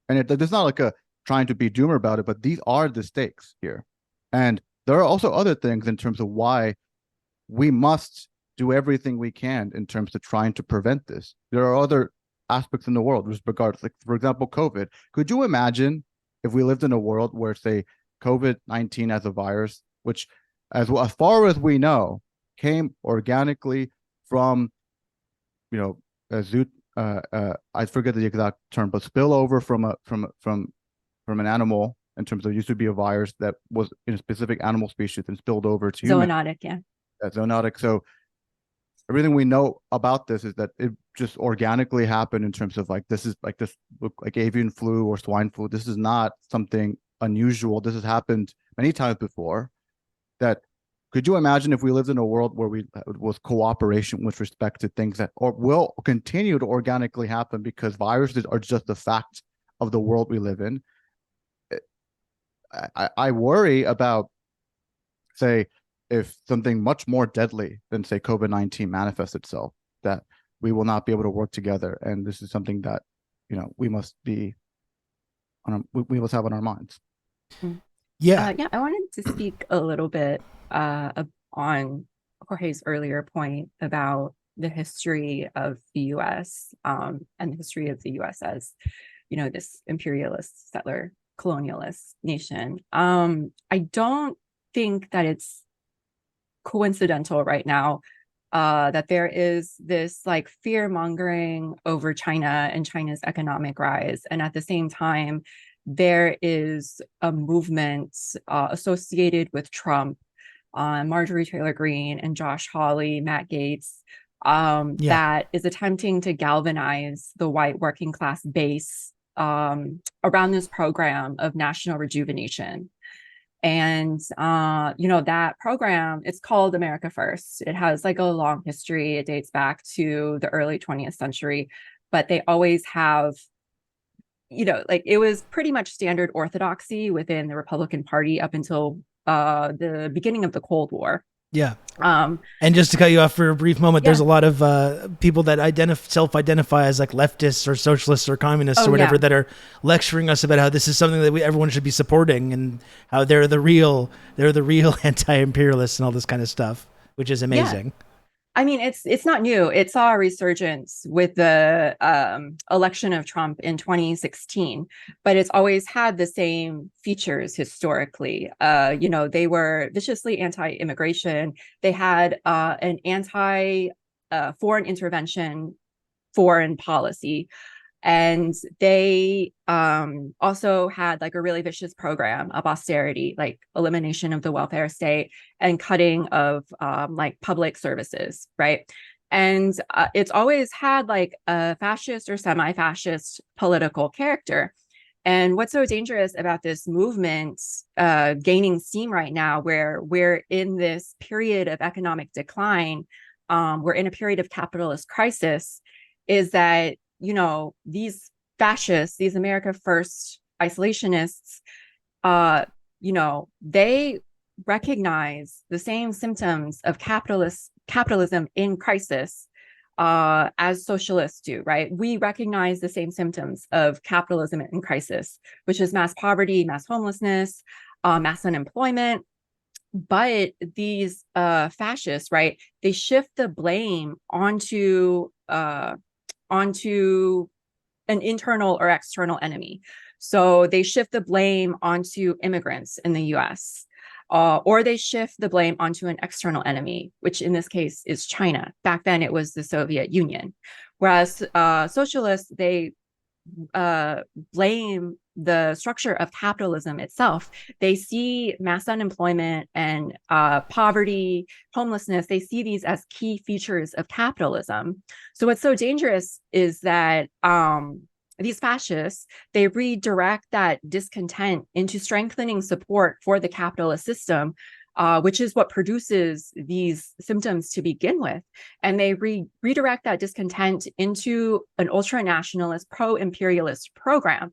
And it's not like a trying to be doomer about it, but these are the stakes here. And there are also other things in terms of why we must do everything we can in terms of trying to prevent this. There are other aspects in the world with regards, like, for example, COVID. Could you imagine if we lived in a world where, say, COVID-19 as a virus, which, as far as we know, came organically from, a zoo, I forget the exact term, but spillover from an animal, in terms of, it used to be a virus that was in a specific animal species and spilled over to humans. Zoonotic, yeah. That's zoonotic. So everything we know about this is that it just organically happened, in terms of, like, this like avian flu or swine flu. This is not something unusual. This has happened many times before. That, could you imagine if we lived in a world where we was cooperation with respect to things that will continue to organically happen, because viruses are just the fact of the world we live in? I worry about, say, if something much more deadly than, say, COVID-19 manifests itself, that we will not be able to work together. And this is something that, we must be we must have on our minds. Yeah. Yeah, I wanted to speak a little bit on Jorge's earlier point about the history of the U.S. And the history of the U.S. as, this imperialist, settler, colonialist nation. I don't think that it's coincidental right now that there is this, like, fear mongering over China and China's economic rise, and at the same time there is a movement associated with Trump, Marjorie Taylor Greene and Josh Hawley, Matt Gaetz, that is attempting to galvanize the white working class base around this program of national rejuvenation. And, that program, it's called America First. It has, like, a long history. It dates back to the early 20th century, but they always have, it was pretty much standard orthodoxy within the Republican Party up until the beginning of the Cold War. Yeah. And just to cut you off for a brief moment, there's a lot of people that self-identify as, like, leftists or socialists or communists or whatever that are lecturing us about how this is something that everyone should be supporting, and how they're the real anti-imperialists and all this kind of stuff, which is amazing. Yeah. I mean, it's not new. It saw a resurgence with the election of Trump in 2016, but it's always had the same features historically. They were viciously anti-immigration. They had an anti-foreign intervention foreign policy. And they also had, like, a really vicious program of austerity, like elimination of the welfare state and cutting of like public services, right? And it's always had, like, a fascist or semi-fascist political character. And what's so dangerous about this movement gaining steam right now, where we're in this period of economic decline, we're in a period of capitalist crisis, is that these fascists, these America First isolationists, they recognize the same symptoms of capitalism in crisis as socialists do, right? We recognize the same symptoms of capitalism in crisis, which is mass poverty, mass homelessness, mass unemployment. But these fascists, right, they shift the blame onto an internal or external enemy. So they shift the blame onto immigrants in the US, or they shift the blame onto an external enemy, which in this case is China. Back then it was the Soviet Union. Whereas socialists, they blame the structure of capitalism itself. They see mass unemployment and poverty, homelessness, they see these as key features of capitalism. So what's so dangerous is that these fascists, they redirect that discontent into strengthening support for the capitalist system which is what produces these symptoms to begin with. And they redirect that discontent into an ultra-nationalist, pro-imperialist program.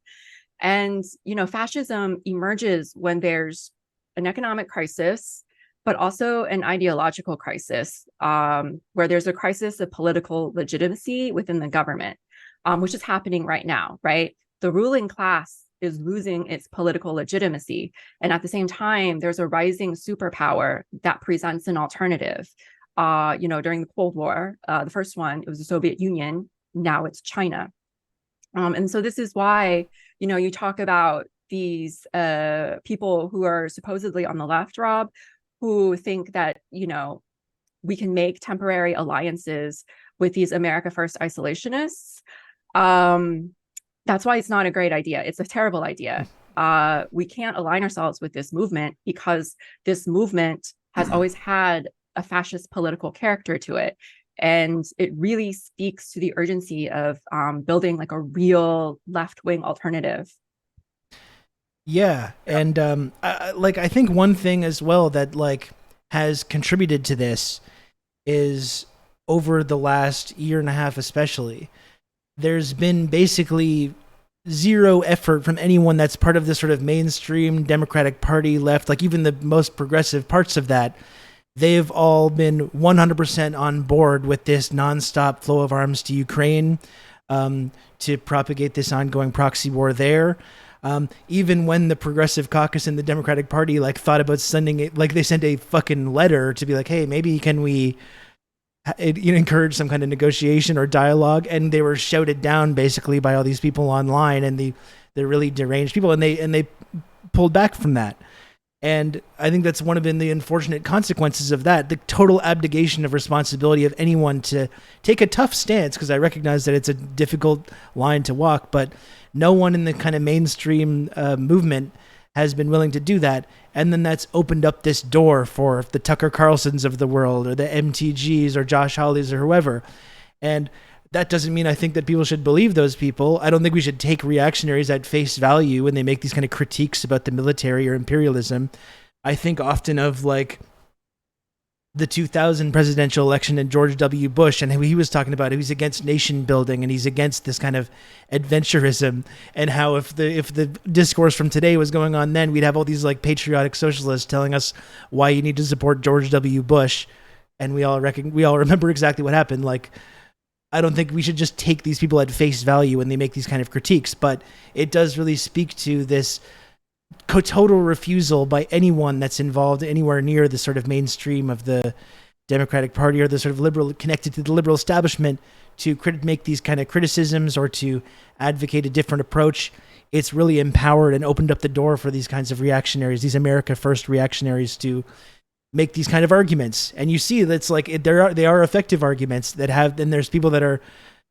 And, fascism emerges when there's an economic crisis, but also an ideological crisis, where there's a crisis of political legitimacy within the government, which is happening right now, right? The ruling class is losing its political legitimacy. And at the same time, there's a rising superpower that presents an alternative. During the Cold War, the first one, it was the Soviet Union. Now it's China. And so this is why, you talk about these people who are supposedly on the left, Rob, who think that, we can make temporary alliances with these America First isolationists. That's why it's not a great idea. It's a terrible idea. We can't align ourselves with this movement because this movement has always had a fascist political character to it. And it really speaks to the urgency of building like a real left-wing alternative. Yeah, and I think one thing as well that has contributed to this is over the last year and a half, especially, there's been basically zero effort from anyone that's part of the sort of mainstream Democratic Party left, even the most progressive parts of that. They've all been 100% on board with this nonstop flow of arms to Ukraine, to propagate this ongoing proxy war there. Even when the Progressive Caucus in the Democratic Party thought about sending it, they sent a fucking letter to be like, hey, maybe can we encourage some kind of negotiation or dialogue, and they were shouted down basically by all these people online, and they're really deranged people, and they pulled back from that. And I think that's one of the unfortunate consequences of that, the total abdication of responsibility of anyone to take a tough stance, because I recognize that it's a difficult line to walk, but no one in the kind of mainstream movement has been willing to do that. And then that's opened up this door for the Tucker Carlsons of the world, or the MTGs, or Josh Hawleys, or whoever. And that doesn't mean I think that people should believe those people. I don't think we should take reactionaries at face value when they make these kind of critiques about the military or imperialism. I think often of the 2000 presidential election and George W. Bush, and he was talking about he's against nation building and he's against this kind of adventurism, and how if the discourse from today was going on then, we'd have all these patriotic socialists telling us why you need to support George W. Bush, and we all remember exactly what happened. I don't think we should just take these people at face value when they make these kind of critiques, but it does really speak to this total refusal by anyone that's involved anywhere near the sort of mainstream of the Democratic Party or the sort of liberal, connected to the liberal establishment, to make these kind of criticisms or to advocate a different approach. It's really empowered and opened up the door for these kinds of reactionaries, these America First reactionaries, to make these kind of arguments. And you see that's they are effective arguments that have, and there's people that are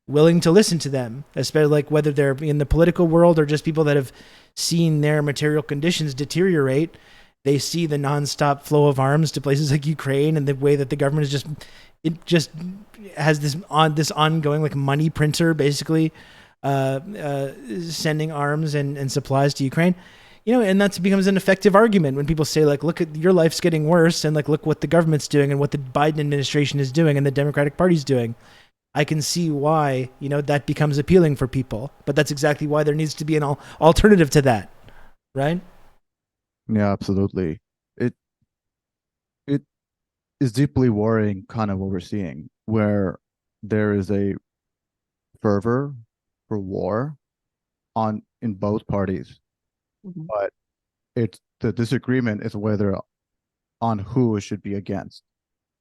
willing to listen to them, especially whether they're in the political world or just people that have seen their material conditions deteriorate. They see the nonstop flow of arms to places like Ukraine, and the way that the government is just has this ongoing money printer, basically sending arms and supplies to Ukraine. And that becomes an effective argument when people say, look, at your life's getting worse, and look what the government's doing and what the Biden administration is doing and the Democratic Party's doing. I can see why, that becomes appealing for people, but that's exactly why there needs to be an alternative to that, right? Yeah, absolutely. It is deeply worrying, kind of what we're seeing, where there is a fervor for war in both parties. Mm-hmm. But the disagreement is whether on who it should be against.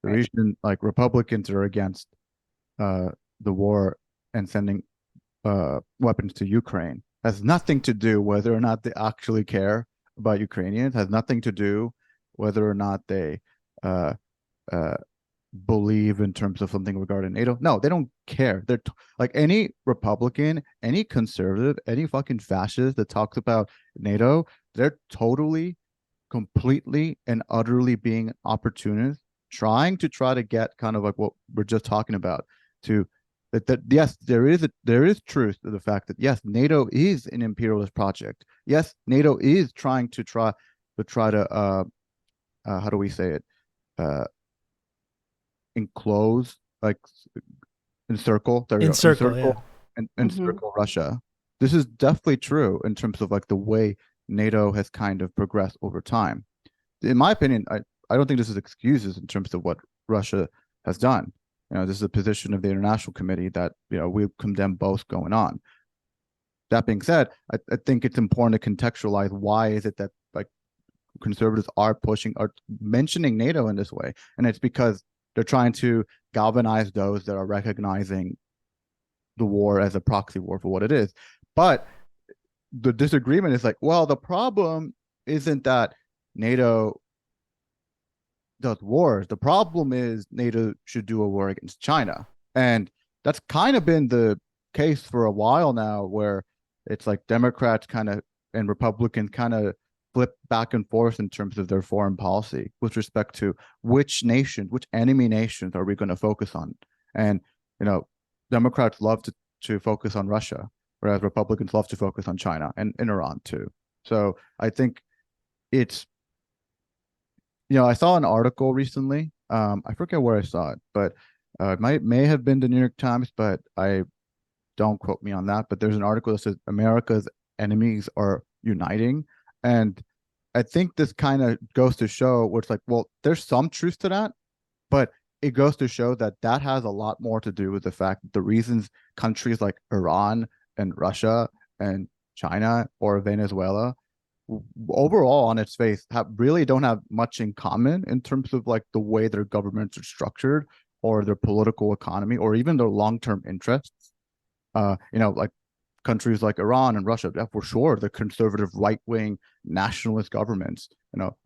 The reason Republicans are against the war and sending weapons to Ukraine has nothing to do whether or not they actually care about Ukrainians, has nothing to do whether or not they believe in terms of something regarding NATO. No, they don't care. They're any Republican, any conservative, any fucking fascist that talks about NATO, they're totally, completely, and utterly being opportunists, trying to get kind of what we're just talking about, to that yes, there is truth to the fact that yes, NATO is an imperialist project. Yes, NATO is trying to how do we say it? Enclose, like encircle. There we go. Encircle, yeah. And encircle Russia. This is definitely true in terms of like the way NATO has kind of progressed over time. In my opinion, I don't think this is excuses in terms of what Russia has done. This is a position of the International Committee that, we condemn both going on. That being said, I think it's important to contextualize why is it that like conservatives are mentioning NATO in this way. And it's because they're trying to galvanize those that are recognizing the war as a proxy war for what it is. But the disagreement is like, well, the problem isn't that NATO does wars. The problem is NATO should do a war against China. And that's kind of been the case for a while now, where it's like Democrats and Republicans kind of flip back and forth in terms of their foreign policy with respect to which enemy nations are we going to focus on. And, Democrats love to focus on Russia, whereas Republicans love to focus on China and Iran too. So I think it's, I saw an article recently. I forget where I saw it, but it may have been the New York Times, but don't quote me on that. But there's an article that says America's enemies are uniting. And I think this kind of goes to show where it's like, well, there's some truth to that, but it goes to show that has a lot more to do with the fact that the reasons countries like Iran and Russia and China or Venezuela overall on its face really don't have much in common in terms of like the way their governments are structured or their political economy or even their long-term interests. Like countries like Iran and Russia, for sure, the conservative right-wing nationalist governments.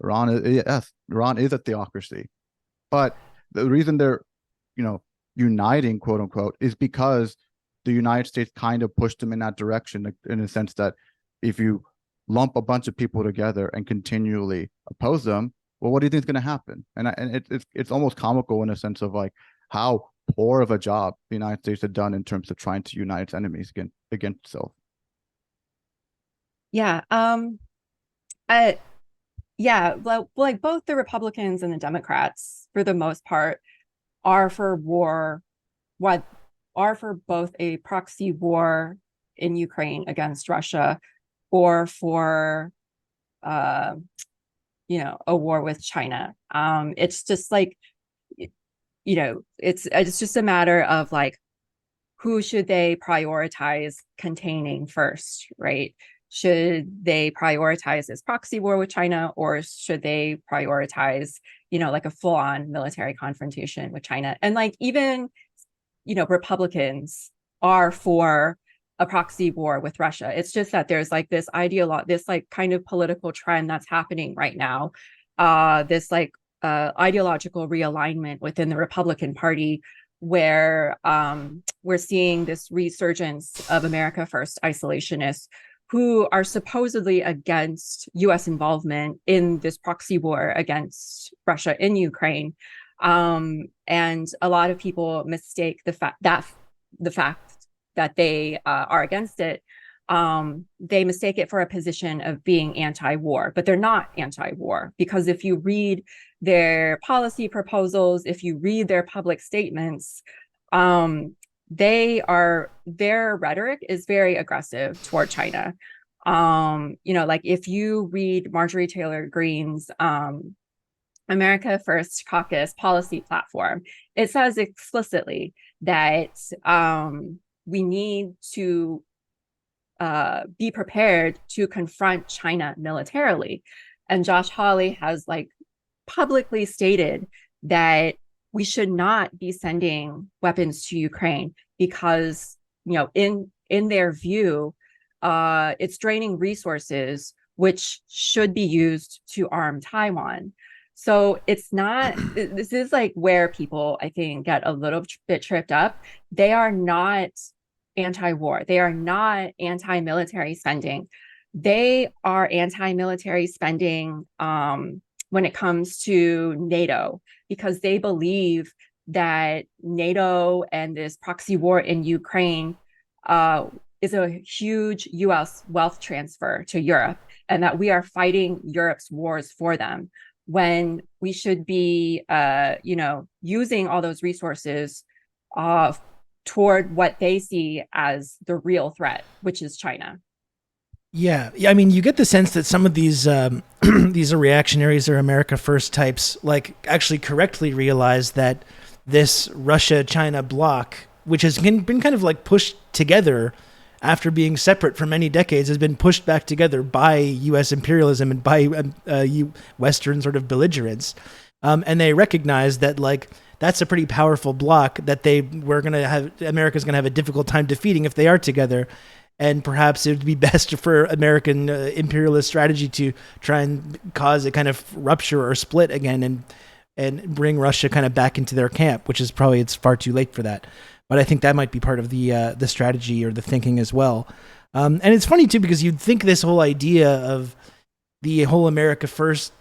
Iran is a theocracy, but the reason they're, uniting, quote unquote, is because the United States kind of pushed them in that direction, in a sense that if you lump a bunch of people together and continually oppose them, well, what do you think is going to happen? And it's almost comical in a sense of like how poor of a job the United States had done in terms of trying to unite its enemies against itself. Yeah. Like both the Republicans and the Democrats, for the most part, are for both a proxy war in Ukraine against Russia or for a war with China. It's just like, it's just a matter of like, who should they prioritize containing first, right? Should they prioritize this proxy war with China, or should they prioritize, like a full-on military confrontation with China? And like even, Republicans are for a proxy war with Russia. It's just that there's like this like kind of political trend that's happening right now. This like ideological realignment within the Republican Party, where we're seeing this resurgence of America First isolationists who are supposedly against U.S. involvement in this proxy war against Russia in Ukraine. And a lot of people mistake the fact that they are against it. They mistake it for a position of being anti-war, but they're not anti-war, because if you read their policy proposals, if you read their public statements, their rhetoric is very aggressive toward China. Like if you read Marjorie Taylor Greene's America First Caucus policy platform, it says explicitly that we need to be prepared to confront China militarily. And Josh Hawley has like publicly stated that we should not be sending weapons to Ukraine because, in their view, it's draining resources which should be used to arm Taiwan. So it's not, this is like where people, I think, get a little bit tripped up. They are not anti-war. They are not anti-military spending. They are anti-military spending when it comes to NATO, because they believe that NATO and this proxy war in Ukraine is a huge U.S. wealth transfer to Europe, and that we are fighting Europe's wars for them. when we should be, using all those resources toward what they see as the real threat, which is China. Yeah. I mean, you get the sense that some of these these are reactionaries or America First types, like actually correctly realize that this Russia-China bloc, which has been kind of like pushed together after being separate for many decades, has been pushed back together by U.S. imperialism and by Western sort of belligerence. And they recognize that like that's a pretty powerful bloc that America's going to have a difficult time defeating if they are together. And perhaps it would be best for American imperialist strategy to try and cause a kind of rupture or split again and bring Russia kind of back into their camp, which is probably it's far too late for that. But I think that might be part of the strategy or the thinking as well. And it's funny too, because you'd think this whole idea of the whole America First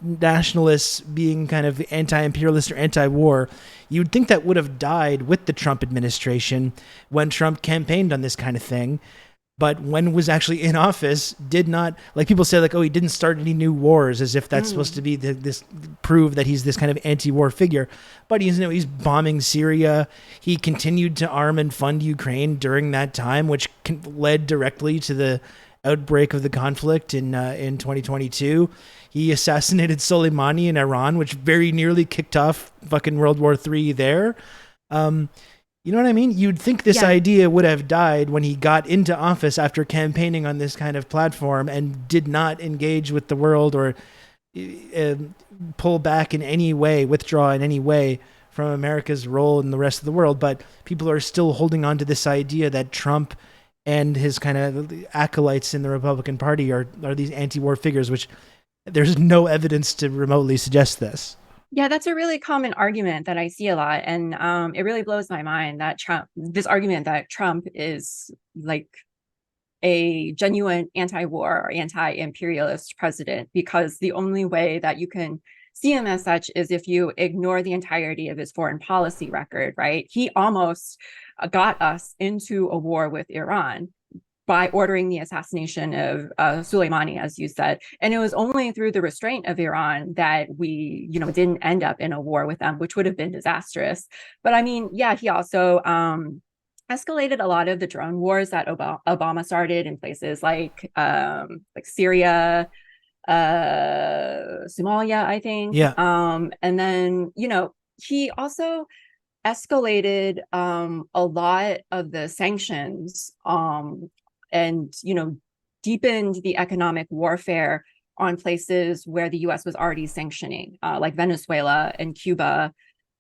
nationalists being kind of anti-imperialist or anti-war, you'd think that would have died with the Trump administration when Trump campaigned on this kind of thing. But when was actually in office, did not, like people say, like, oh, he didn't start any new wars, as if that's supposed to be this prove that he's this kind of anti-war figure. But he's bombing Syria. He continued to arm and fund Ukraine during that time, which led directly to the outbreak of the conflict in 2022. He assassinated Soleimani in Iran, which very nearly kicked off fucking World War III there. You know what I mean? You'd think this idea would have died when he got into office after campaigning on this kind of platform and did not engage with the world or pull back in any way, withdraw in any way from America's role in the rest of the world. But people are still holding on to this idea that Trump and his kind of acolytes in the Republican Party are these anti-war figures, which there's no evidence to remotely suggest this. Yeah, that's a really common argument that I see a lot. And it really blows my mind that this argument that Trump is like a genuine anti-war or anti-imperialist president, because the only way that you can see him as such is if you ignore the entirety of his foreign policy record, right? He almost got us into a war with Iran by ordering the assassination of Soleimani, as you said. And it was only through the restraint of Iran that we, didn't end up in a war with them, which would have been disastrous. But I mean, yeah, he also escalated a lot of the drone wars that Obama started in places like Syria, Somalia, I think. Yeah. And then, he also escalated a lot of the sanctions and deepened the economic warfare on places where the U.S. was already sanctioning, like Venezuela and Cuba.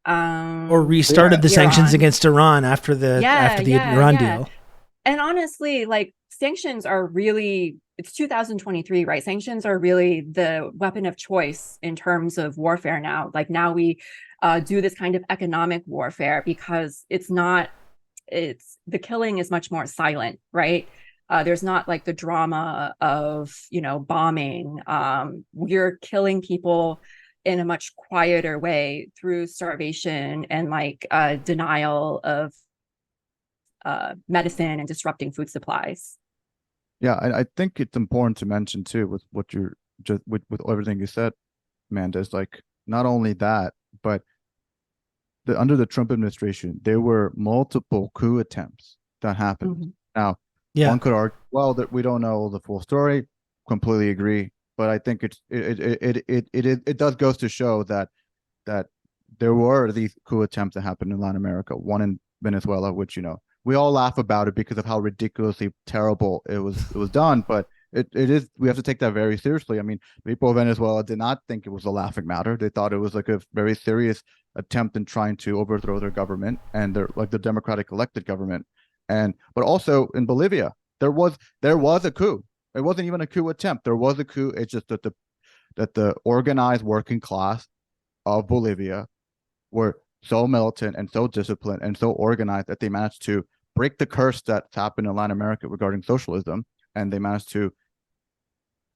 Or restarted the sanctions against Iran after the Iran deal. And honestly, like sanctions are really, it's 2023, right? Sanctions are really the weapon of choice in terms of warfare now. Like now we do this kind of economic warfare because the killing is much more silent, right? There's not like the drama of, bombing. We're killing people in a much quieter way through starvation and like denial of medicine and disrupting food supplies. Yeah, I think it's important to mention too with what you're just with everything you said, Amanda, is like not only that, but under the Trump administration, there were multiple coup attempts that happened. Mm-hmm. Now, one could argue, well, that we don't know the full story. Completely agree, but I think it does goes to show that there were these coup attempts that happened in Latin America. One in Venezuela, which we all laugh about it because of how ridiculously terrible it was done, but it is, we have to take that very seriously. I mean, people of Venezuela did not think it was a laughing matter. They thought it was like a very serious attempt in trying to overthrow their government and their like the democratic elected government. But also in Bolivia, there was a coup. It wasn't even a coup attempt. There was a coup. It's just that the organized working class of Bolivia were so militant and so disciplined and so organized that they managed to break the curse that's happened in Latin America regarding socialism, and they managed to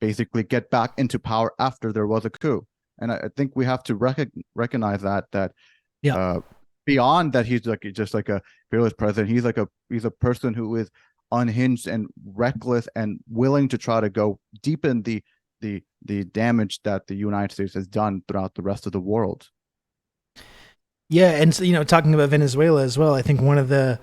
basically get back into power after there was a coup. And I think we have to recognize that beyond that, he's like just like a fearless president. He's a person who is unhinged and reckless and willing to try to go deep in the the damage that the United States has done throughout the rest of the world. Yeah, and so, talking about Venezuela as well, I think one of the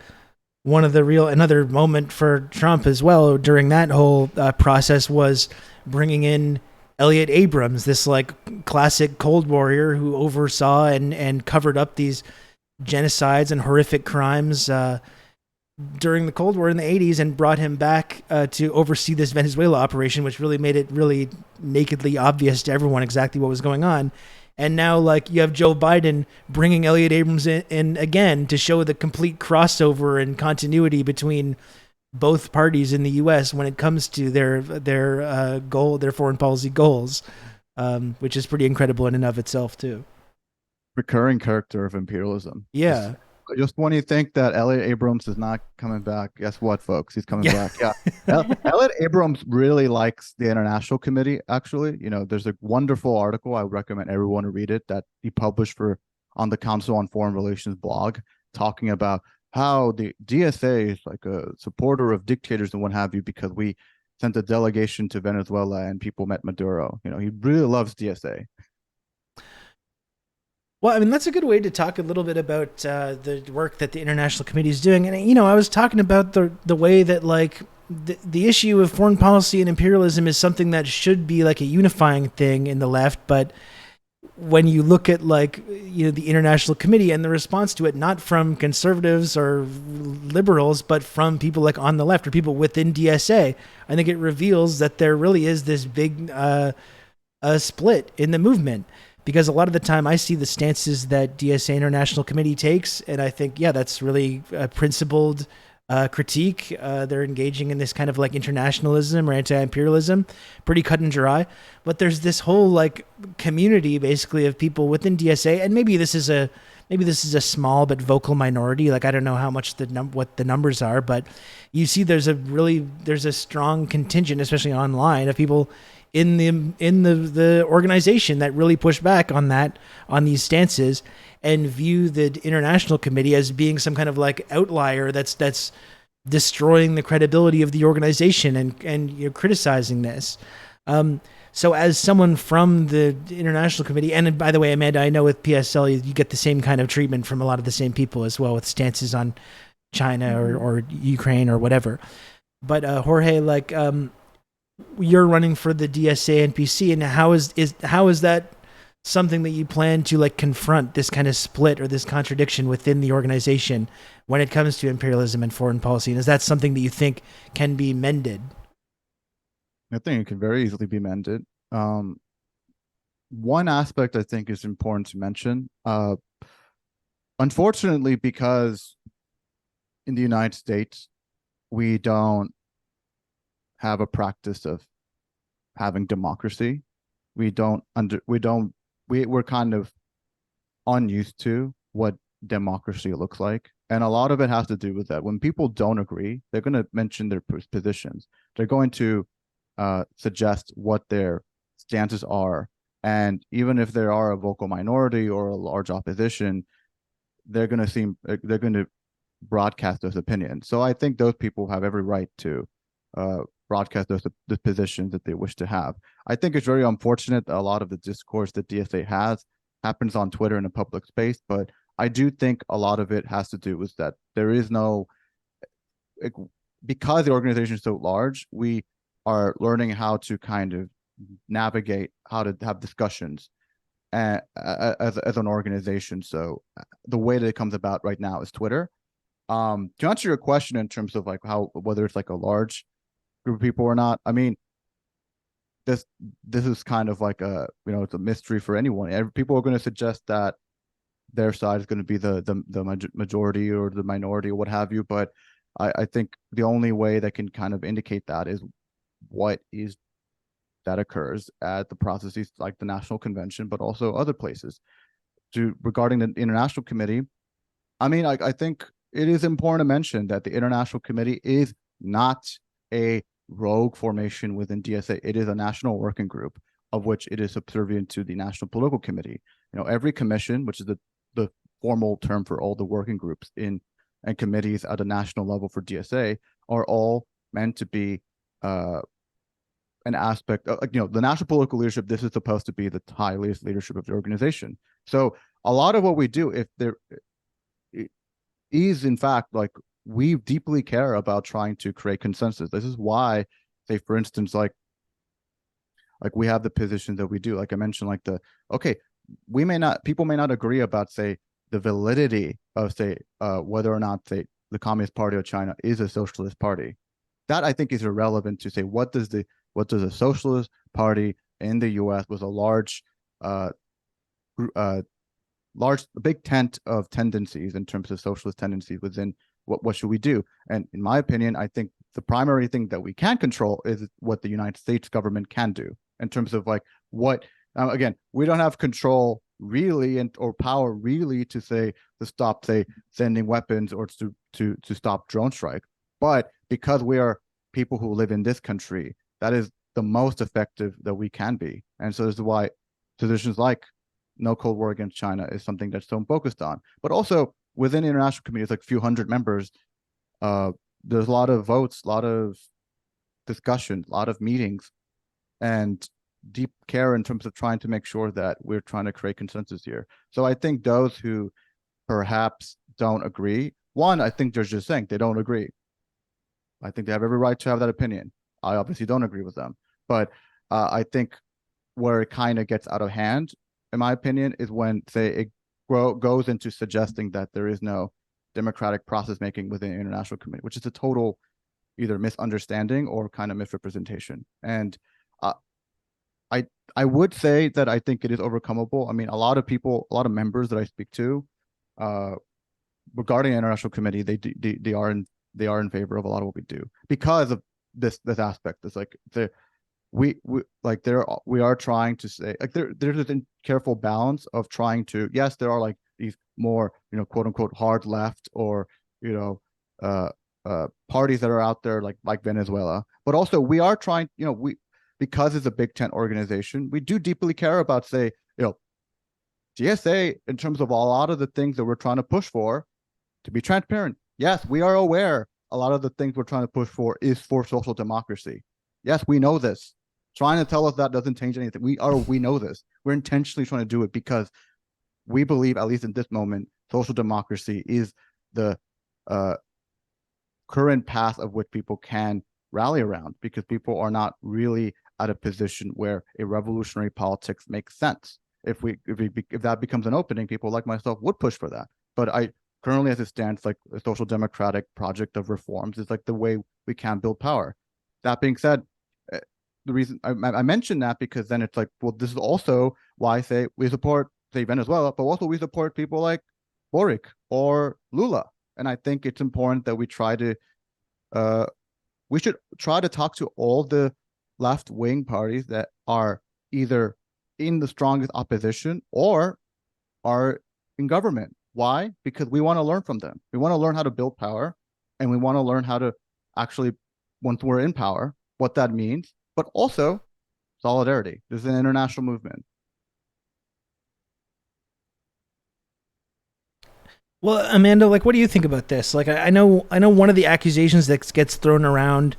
another moment for Trump as well during that whole process was bringing in Elliot Abrams, this like classic Cold Warrior who oversaw and covered up these genocides and horrific crimes during the Cold War in the 80s, and brought him back to oversee this Venezuela operation, which really made it really nakedly obvious to everyone exactly what was going on. And now, like, you have Joe Biden bringing Elliot Abrams in again to show the complete crossover and continuity between both parties in the U.S. when it comes to their foreign policy goals, which is pretty incredible in and of itself too. Recurring character of imperialism. Yeah. Just when you think that Elliot Abrams is not coming back, guess what, folks? He's coming back. Yeah. Elliot Abrams really likes the International Committee, actually. There's a wonderful article. I would recommend everyone to read it that he published on the Council on Foreign Relations blog, talking about how the DSA is like a supporter of dictators and what have you, because we sent a delegation to Venezuela and people met Maduro. He really loves DSA. Well, I mean, that's a good way to talk a little bit about the work that the International Committee is doing. And, I was talking about the way that, like, the issue of foreign policy and imperialism is something that should be, like, a unifying thing in the left. But when you look at, like, the International Committee and the response to it, not from conservatives or liberals, but from people, like, on the left or people within DSA, I think it reveals that there really is this big split in the movement. Because a lot of the time I see the stances that DSA International Committee takes, and I think, yeah, that's really a principled critique. They're engaging in this kind of like internationalism or anti-imperialism, pretty cut and dry. But there's this whole like community basically of people within DSA, and maybe this is a small but vocal minority. Like, I don't know how much what the numbers are, but you see there's a strong contingent, especially online, of people in the organization that really push back on these stances and view the International Committee as being some kind of like outlier that's destroying the credibility of the organization and criticizing this. So as someone from the International Committee, and by the way, Amanda, I know with PSL you get the same kind of treatment from a lot of the same people as well, with stances on China or Ukraine or whatever. But Jorge, like, you're running for the DSA NPC, and how is that something that you plan to like confront this kind of split or this contradiction within the organization when it comes to imperialism and foreign policy? And is that something that you think can be mended? I think it can very easily be mended. One aspect I think is important to mention, unfortunately, because in the United States, we don't have a practice of having democracy. We're kind of unused to what democracy looks like. And a lot of it has to do with that. When people don't agree, they're going to mention their positions. They're going to suggest what their stances are. And even if there are a vocal minority or a large opposition, they're going to broadcast those opinions. So I think those people have every right to broadcast the positions that they wish to have. I think it's very unfortunate that a lot of the discourse that DSA has happens on Twitter in a public space, but I do think a lot of it has to do with that there is no, because the organization is so large, we are learning how to kind of navigate how to have discussions as an organization. So the way that it comes about right now is Twitter. To answer your question in terms of like whether it's like a large group of people or not, I mean, this is kind of like it's a mystery for anyone. People are going to suggest that their side is going to be the majority or the minority or what have you, but I think the only way that can kind of indicate that is what is that occurs at the processes like the National Convention, but also other places. Regarding the International Committee, I mean, I think it is important to mention that the International Committee is not a rogue formation within DSA. It is a national working group of which it is subservient to the National Political Committee. Every commission, which is the formal term for all the working groups and committees at a national level for DSA, are all meant to be an aspect of, like, the national political leadership. This is supposed to be the highest leadership of the organization. So a lot of what we do, if there is in fact, like, we deeply care about trying to create consensus. This is why, say, for instance, like we have the positions that we do. Like I mentioned, like people may not agree about, say, the validity of, say, whether or not, say, the Communist Party of China is a socialist party. That, I think, is irrelevant to say what does a socialist party in the U.S. with a big tent of tendencies in terms of socialist tendencies within, what should we do? And in my opinion, I think the primary thing that we can control is what the United States government can do in terms of, like, what, again, we don't have control really or power really to stop, say, sending weapons or to stop drone strike. But because we are people who live in this country, that is the most effective that we can be. And so this is why positions like no Cold War against China is something that's so focused on. But also within the international community, it's like a few hundred members. There's a lot of votes, a lot of discussion, a lot of meetings, and deep care in terms of trying to make sure that we're trying to create consensus here. So I think those who perhaps don't agree, one, I think they're just saying they don't agree. I think they have every right to have that opinion. I obviously don't agree with them. But I think where it kind of gets out of hand, in my opinion, is when, say, it goes into suggesting that there is no democratic process making within the international community, which is a total either misunderstanding or kind of misrepresentation. And I would say that I think it is overcomable. I mean, a lot of members that I speak to regarding the international committee, they are in favor of a lot of what we do because of this aspect. It's like we are trying to say, like, there's a careful balance of trying to, yes, there are, like, these more, quote unquote hard left or parties that are out there like Venezuela, but also we are trying, because it's a Big Tent organization, we do deeply care about, say, GSA in terms of a lot of the things that we're trying to push for. To be transparent, yes, we are aware a lot of the things we're trying to push for is for social democracy. Yes, we know this. Trying to tell us that doesn't change anything. We know this. We're intentionally trying to do it because we believe, at least in this moment, social democracy is the current path of which people can rally around, because people are not really at a position where a revolutionary politics makes sense. If that becomes an opening, people like myself would push for that. But I currently, as it stands, like, a social democratic project of reforms is like the way we can build power. That being said, the reason I mentioned that, because then it's like, well, this is also why I say we support, say, Venezuela, but also we support people like Boric or Lula. And I think it's important that we should try to talk to all the left-wing parties that are either in the strongest opposition or are in government. Why? Because we want to learn from them. We want to learn how to build power, and we want to learn how to actually, once we're in power, what that means, but also solidarity. There's an international movement. Well, Amanda, like, what do you think about this? Like, I know one of the accusations that gets thrown around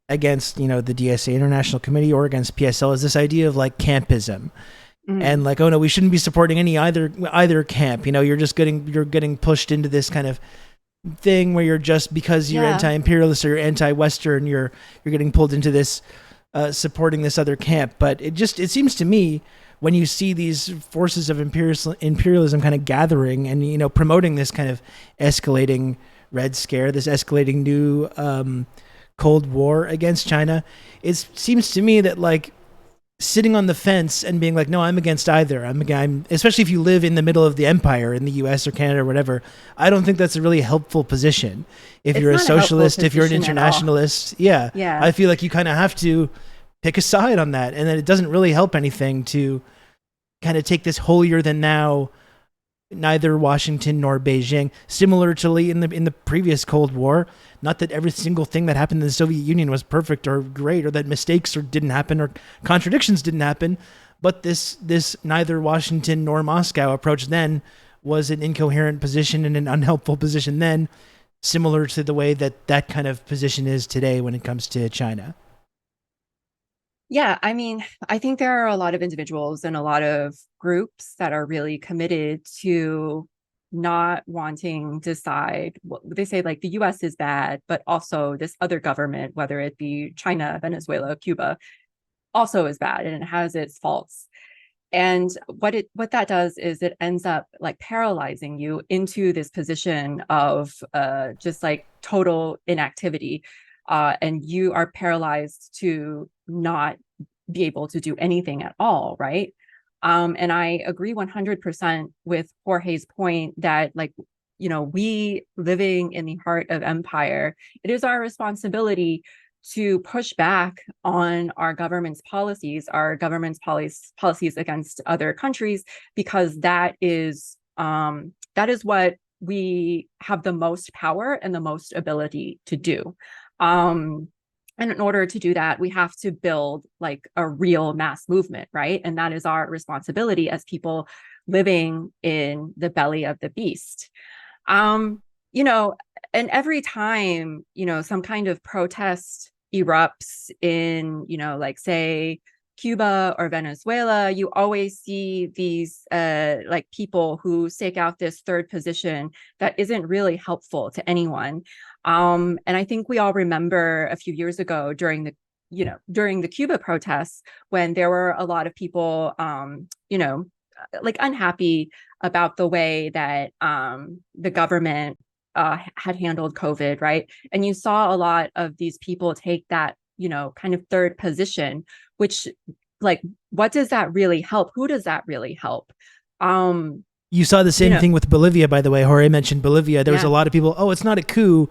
against, the DSA International Committee or against PSL is this idea of, like, campism. Mm-hmm. And, like, oh no, we shouldn't be supporting either camp. You're getting pushed into this kind of thing where you're just, because you're anti-imperialist or you're anti-Western, you're getting pulled into this supporting this other camp. But it seems to me, when you see these forces of imperialism kind of gathering and, promoting this kind of escalating Red Scare, this escalating new Cold War against China, it seems to me that, like, sitting on the fence and being like, no, I'm against either. I'm especially if you live in the middle of the empire in the US or Canada or whatever, I don't think that's a really helpful position. If you're a socialist, if you're an internationalist, I feel like you kind of have to pick a side on that. And then it doesn't really help anything to kind of take this holier than thou, neither Washington nor Beijing, similarly in the previous Cold War. Not that every single thing that happened in the Soviet Union was perfect or great, or that mistakes didn't happen or contradictions didn't happen, but this neither Washington nor Moscow approach then was an incoherent position and an unhelpful position then, similar to the way that kind of position is today when it comes to China. Yeah, I mean, I think there are a lot of individuals and a lot of groups that are really committed to not wanting to side. Well, they say like the US is bad, but also this other government, whether it be China, Venezuela, Cuba, also is bad and it has its faults. And what that does is it ends up like paralyzing you into this position of just like total inactivity. And you are paralyzed to not be able to do anything at all, right? And I agree 100% with Jorge's point that like, you know, we living in the heart of empire, it is our responsibility to push back on our government's policies against other countries, because that is what we have the most power and the most ability to do. And in order to do that, we have to build like a real mass movement, right? And that is our responsibility as people living in the belly of the beast. You know, and every time, you know, some kind of protest erupts in, you know, like say Cuba or Venezuela, you always see these like people who stake out this third position that isn't really helpful to anyone. And I think we all remember a few years ago during the Cuba protests when there were a lot of people, you know, like unhappy about the way that the government had handled COVID, right? And you saw a lot of these people take that, you know, kind of third position, which like, what does that really help? Who does that really help? You saw the same thing with Bolivia, by the way. Jorge mentioned Bolivia. There was a lot of people, oh, it's not a coup.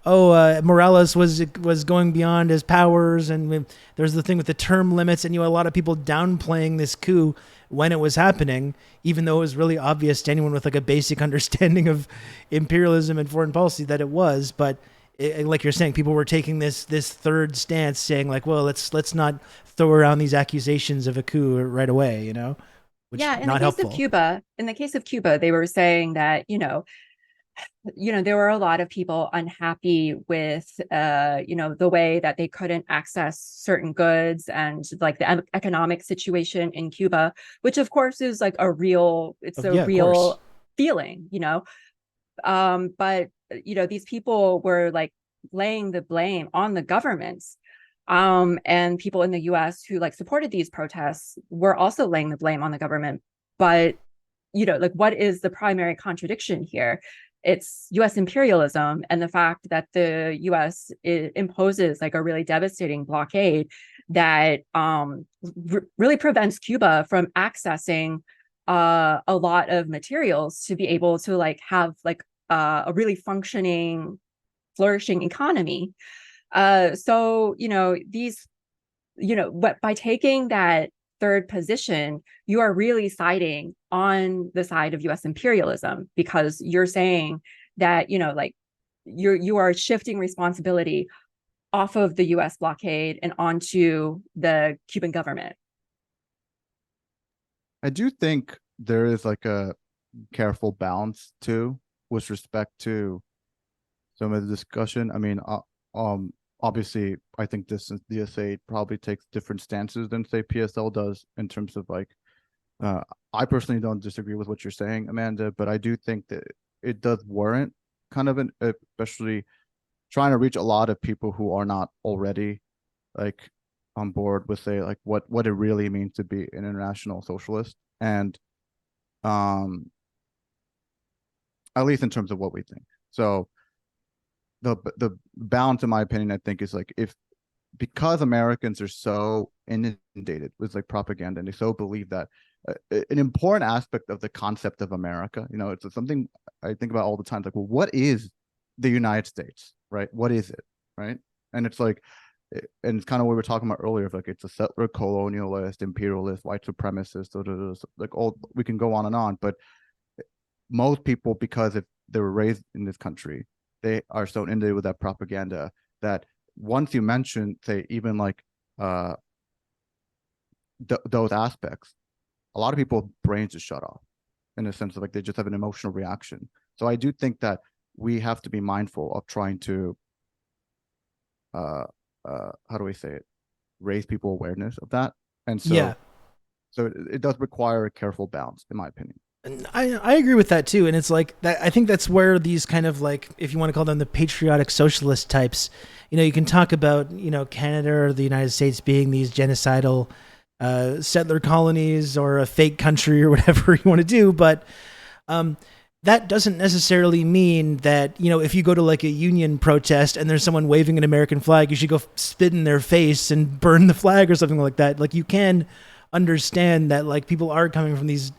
Oh, Morales was going beyond his powers. And there's the thing with the term limits. And you had a lot of people downplaying this coup when it was happening, even though it was really obvious to anyone with like a basic understanding of imperialism and foreign policy that it was. But like you're saying, people were taking this third stance, saying like, well, let's not throw around these accusations of a coup right away, you know? Which Yeah, in not the case helpful. of Cuba, they were saying that, there were a lot of people unhappy with, the way that they couldn't access certain goods and like the economic situation in Cuba, which of course is like a real feeling, but, these people were like laying the blame on the governments. And people in the US who like supported these protests were also laying the blame on the government. But, like what is the primary contradiction here? It's US imperialism and the fact that the US imposes like a really devastating blockade that really prevents Cuba from accessing a lot of materials to be able to like have like a really functioning, flourishing economy. So, but by taking that third position, you are really siding on the side of US imperialism, because you're saying that, like you are shifting responsibility off of the US blockade and onto the Cuban government. I do think there is like a careful balance too with respect to some of the discussion. I mean, obviously, I think this DSA probably takes different stances than say PSL does in terms of like. I personally don't disagree with what you're saying, Amanda, but I do think that it does warrant kind of especially trying to reach a lot of people who are not already like on board with say like what it really means to be an international socialist, and at least in terms of what we think. So the balance, in my opinion, I think is like because Americans are so inundated with like propaganda and they so believe that an important aspect of the concept of America, it's something I think about all the time. Like, well, what is the United States, right? What is it, right? And it's like, and it's kind of what we were talking about earlier. Like, it's a settler, colonialist, imperialist, white supremacist. Like, all we can go on and on. But most people, because if they were raised in this country, they are so inundated with that propaganda that once you mention, say, even like those aspects, a lot of people's brains just shut off in a sense of like they just have an emotional reaction. So I do think that we have to be mindful of trying to how do we say it? raise people awareness of that. And so, Yeah. so it does require a careful balance, in my opinion. And I agree with that too. And it's like that. I think that's where these kind of like, if you want to call them the patriotic socialist types, you can talk about, Canada or the United States being these genocidal settler colonies or a fake country or whatever you want to do. But that doesn't necessarily mean that, if you go to like a union protest and there's someone waving an American flag, you should go spit in their face and burn the flag or something like that. Like, you can understand that like people are coming from these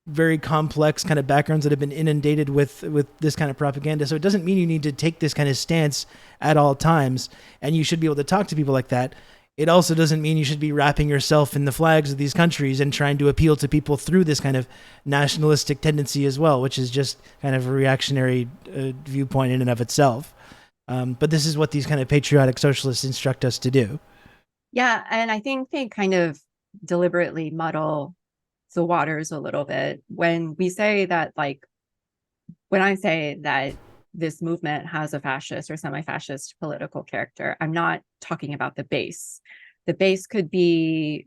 very complex kind of backgrounds that have been inundated with this kind of propaganda. So it doesn't mean you need to take this kind of stance at all times, and you should be able to talk to people like that. It also doesn't mean you should be wrapping yourself in the flags of these countries and trying to appeal to people through this kind of nationalistic tendency as well, which is just kind of a reactionary viewpoint in and of itself. But this is what these kind of patriotic socialists instruct us to do. Yeah, and I think they kind of deliberately muddle the waters a little bit when we say that, like, when I say that this movement has a fascist or semi-fascist political character, I'm not talking about the base. The base could be,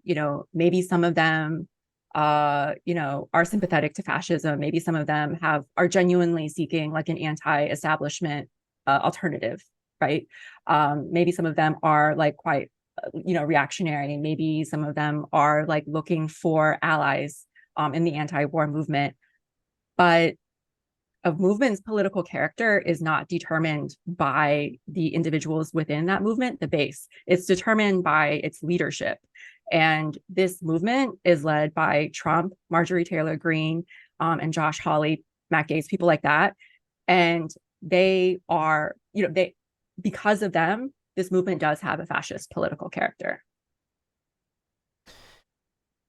maybe some of them, are sympathetic to fascism. Maybe some of them are genuinely seeking like an anti-establishment alternative, right? Maybe some of them are like quite reactionary. Maybe some of them are like looking for allies in the anti-war movement. But a movement's political character is not determined by the individuals within that movement, the base. It's determined by its leadership. And this movement is led by Trump, Marjorie Taylor Greene, and Josh Hawley, Matt Gaetz, people like that. And they are, because of them, this movement does have a fascist political character.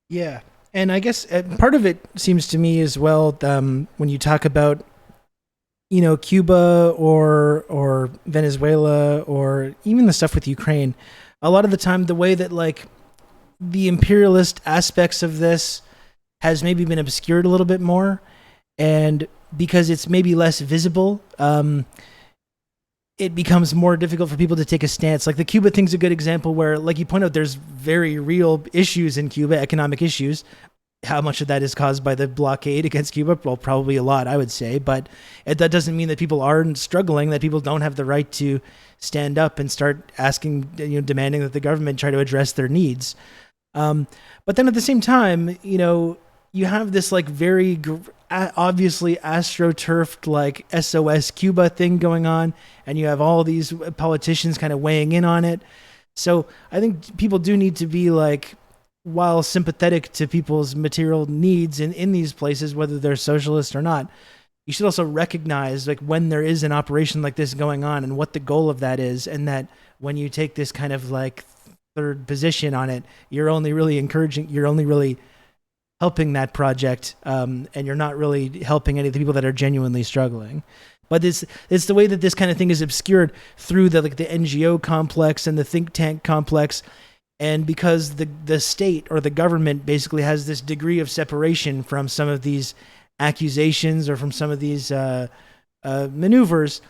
Yeah. And I guess part of it seems to me as well, when you talk about, Cuba or Venezuela or even the stuff with Ukraine, a lot of the time, the way that like the imperialist aspects of this has maybe been obscured a little bit more. And because it's maybe less visible, it becomes more difficult for people to take a stance. Like the Cuba thing's a good example where, like you point out, there's very real issues in Cuba, economic issues. How much of that is caused by the blockade against Cuba? Well, probably a lot, I would say. But that doesn't mean that people aren't struggling, that people don't have the right to stand up and start asking, demanding that the government try to address their needs. But then at the same time, you have this like very obviously astroturfed like SOS Cuba thing going on, and you have all these politicians kind of weighing in on it. So I think people do need to be like, while sympathetic to people's material needs in these places, whether they're socialist or not, you should also recognize like when there is an operation like this going on and what the goal of that is, and that when you take this kind of like third position on it, you're only really helping that project, and you're not really helping any of the people that are genuinely struggling. But it's the way that this kind of thing is obscured through the NGO complex and the think tank complex. And because the state or the government basically has this degree of separation from some of these accusations or from some of these maneuvers,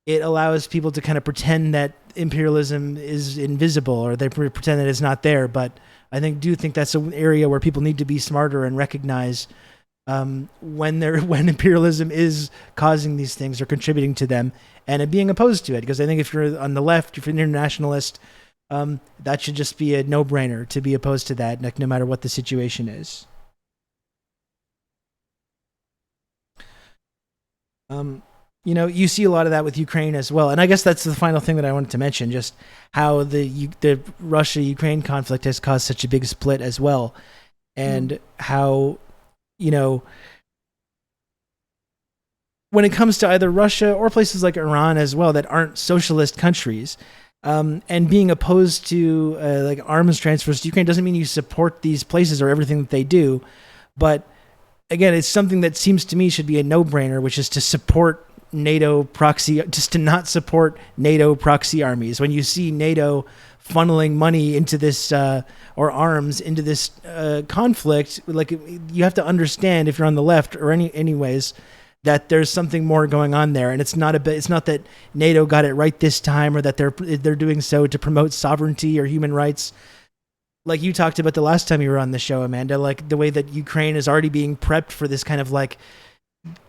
it allows people to kind of pretend that imperialism is invisible, or they pretend that it's not there. But I do think that's an area where people need to be smarter and recognize when imperialism is causing these things or contributing to them, and being opposed to it. Because I think if you're on the left, if you're an internationalist, that should just be a no-brainer to be opposed to that, like no matter what the situation is. You see a lot of that with Ukraine as well, and I guess that's the final thing that I wanted to mention: just how the Russia-Ukraine conflict has caused such a big split as well, and how when it comes to either Russia or places like Iran as well that aren't socialist countries. And being opposed to like arms transfers to Ukraine doesn't mean you support these places or everything that they do. But again, it's something that seems to me should be a no-brainer, which is to support NATO proxy, just to not support NATO proxy armies. When you see NATO funneling money into this or arms into this conflict, like you have to understand, if you're on the left or anyways, that there's something more going on there, and it's not that NATO got it right this time, or that they're doing so to promote sovereignty or human rights. like you talked about the last time you were on the show, Amanda, like the way that Ukraine is already being prepped for this kind of like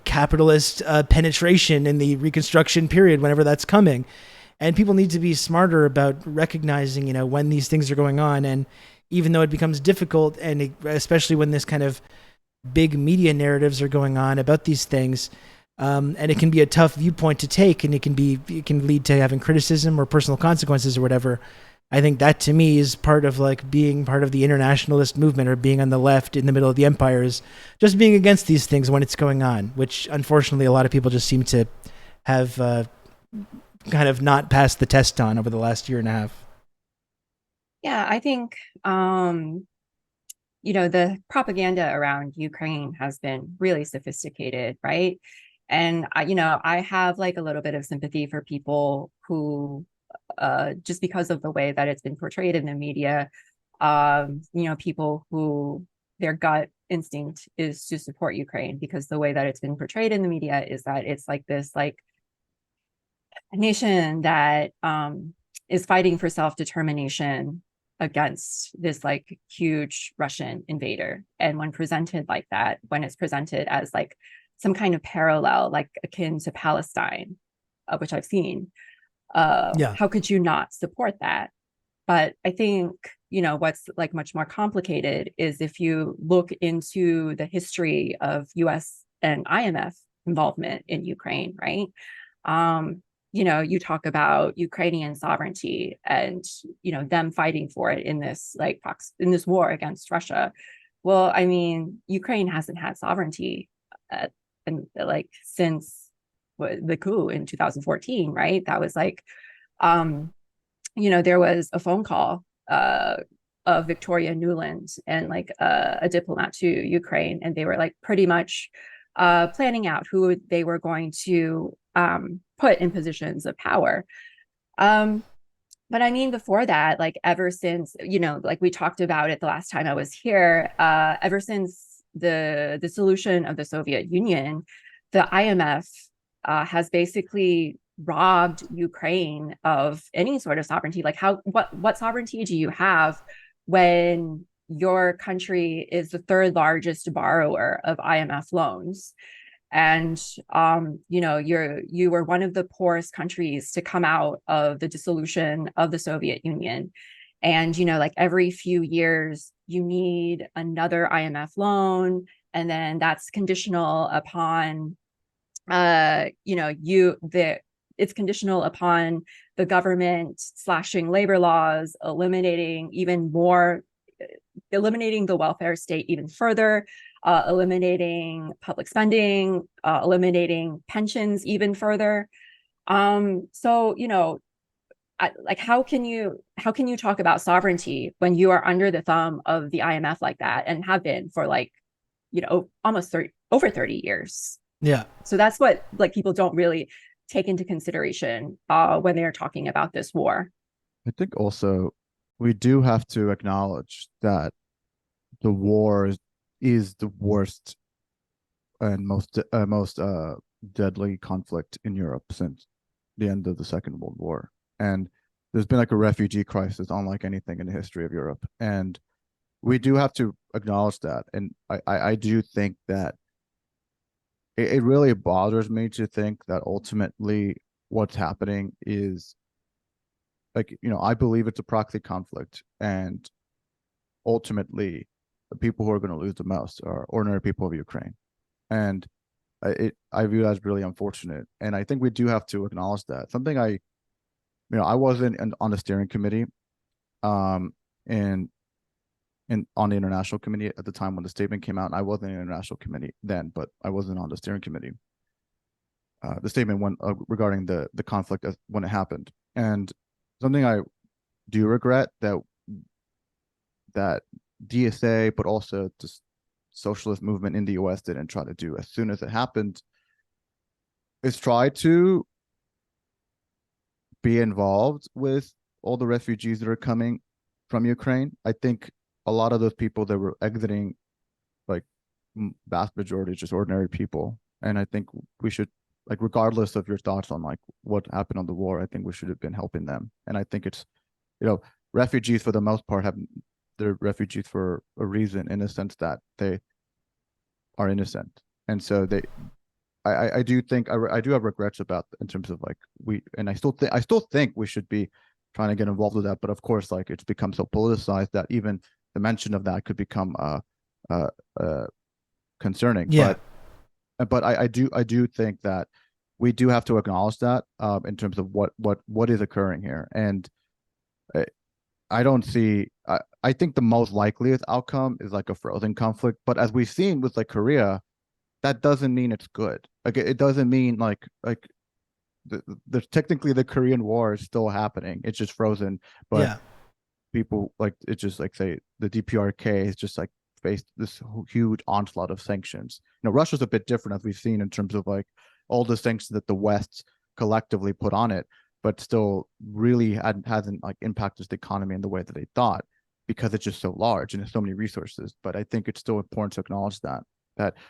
capitalist penetration in the reconstruction period, whenever that's coming. And people need to be smarter about recognizing, when these things are going on. And even though it becomes difficult, and especially when this kind of big media narratives are going on about these things, and it can be a tough viewpoint to take, and it can lead to having criticism or personal consequences or whatever. I think that to me is part of like being part of the internationalist movement, or being on the left in the middle of the empire, is just being against these things when it's going on, which unfortunately a lot of people just seem to have kind of not passed the test on over the last year and a half. Yeah, I think the propaganda around Ukraine has been really sophisticated, right? And I have like a little bit of sympathy for people who just because of the way that it's been portrayed in the media, people who their gut instinct is to support Ukraine, because the way that it's been portrayed in the media is that it's like this like a nation that is fighting for self-determination against this like huge Russian invader. And when presented like that, when it's presented as like some kind of parallel, like akin to Palestine, which I've seen, how could you not support that? But I think, what's like much more complicated is if you look into the history of US and IMF involvement in Ukraine, right? You talk about Ukrainian sovereignty and, them fighting for it in this war against Russia. Well, I mean, Ukraine hasn't had sovereignty since the coup in 2014, right? That was like, there was a phone call of Victoria Nuland and like a diplomat to Ukraine, and they were like pretty much planning out who they were going to put in positions of power. But I mean, before that, like ever since, like we talked about it the last time I was here, ever since the dissolution of the Soviet Union, the IMF has basically robbed Ukraine of any sort of sovereignty. Like what sovereignty do you have when your country is the third largest borrower of IMF loans? And you were one of the poorest countries to come out of the dissolution of the Soviet Union. And like every few years you need another IMF loan, and then that's conditional upon it's conditional upon the government slashing labor laws, eliminating the welfare state even further, eliminating public spending, eliminating pensions even further. How can you talk about sovereignty when you are under the thumb of the IMF like that, and have been for almost over 30 years? Yeah. So that's what like people don't really take into consideration when they're talking about this war. I think also we do have to acknowledge that the war is the worst and most deadly conflict in Europe since the end of the Second World War. And there's been like a refugee crisis unlike anything in the history of Europe. And we do have to acknowledge that. And I do think that it really bothers me to think that ultimately what's happening is I believe it's a proxy conflict, and ultimately the people who are going to lose the most are ordinary people of Ukraine. And I view that as really unfortunate. And I think we do have to acknowledge that. Something I wasn't on the steering committee and on the international committee at the time when the statement came out. I wasn't in the international committee then, but I wasn't on the steering committee. The statement went regarding the conflict when it happened. And something I do regret that DSA, but also the socialist movement in the US didn't try to do as soon as it happened, is try to be involved with all the refugees that are coming from Ukraine. I think a lot of those people that were exiting, like vast majority, just ordinary people. And I think we should, like, regardless of your thoughts on like what happened on the war, I think we should have been helping them. And I think it's, refugees for the most part have they're refugees for a reason, in a sense that they are innocent. And so I do think I do have regrets about, in terms of like I still think we should be trying to get involved with that. But of course, like, it's become so politicized that even the mention of that could become concerning. Yeah. But I do think that we do have to acknowledge that, in terms of what is occurring here. And I don't see. I think the most likeliest outcome is like a frozen conflict. But as we've seen with like Korea, that doesn't mean it's good. Like, it doesn't mean like there's technically the Korean War is still happening. It's just frozen. But Yeah. people, like, it's just like, say, the DPRK is just like faced this huge onslaught of sanctions. Russia's a bit different, as we've seen, in terms of like all the sanctions that the West collectively put on it, but still really hasn't like impacted the economy in the way that they thought, because it's just so large and there's so many resources. But I think it's still important to acknowledge that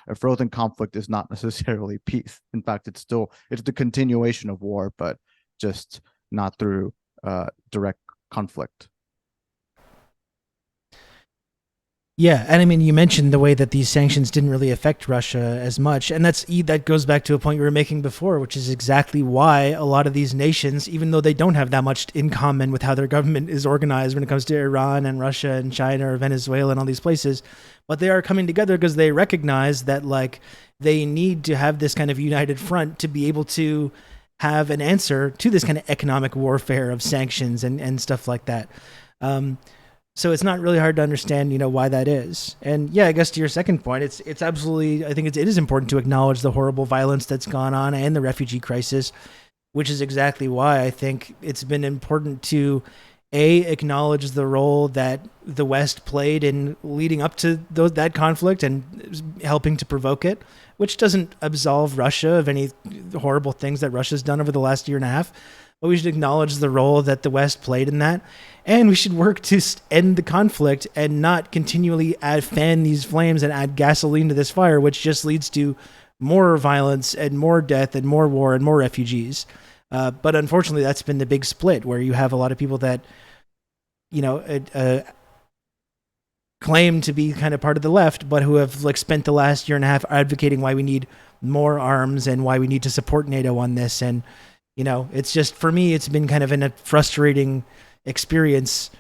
a frozen conflict is not necessarily peace. In fact, it's the continuation of war, but just not through direct conflict. Yeah, and I mean, you mentioned the way that these sanctions didn't really affect Russia as much, and that goes back to a point you were making before, which is exactly why a lot of these nations, even though they don't have that much in common with how their government is organized when it comes to Iran and Russia and China or Venezuela and all these places, but they are coming together because they recognize that like they need to have this kind of united front to be able to have an answer to this kind of economic warfare of sanctions and stuff like that. So it's not really hard to understand, why that is. And yeah, I guess to your second point, it's absolutely, I think it is important to acknowledge the horrible violence that's gone on and the refugee crisis, which is exactly why I think it's been important to acknowledge the role that the West played in leading up to that conflict and helping to provoke it, which doesn't absolve Russia of any horrible things that Russia's done over the last year and a half. But we should acknowledge the role that the West played in that. And we should work to end the conflict and not continually fan these flames and add gasoline to this fire, which just leads to more violence and more death and more war and more refugees. But unfortunately, that's been the big split, where you have a lot of people that, claim to be kind of part of the left, but who have like spent the last year and a half advocating why we need more arms and why we need to support NATO on this. And it's just, for me, it's been kind of a frustrating experience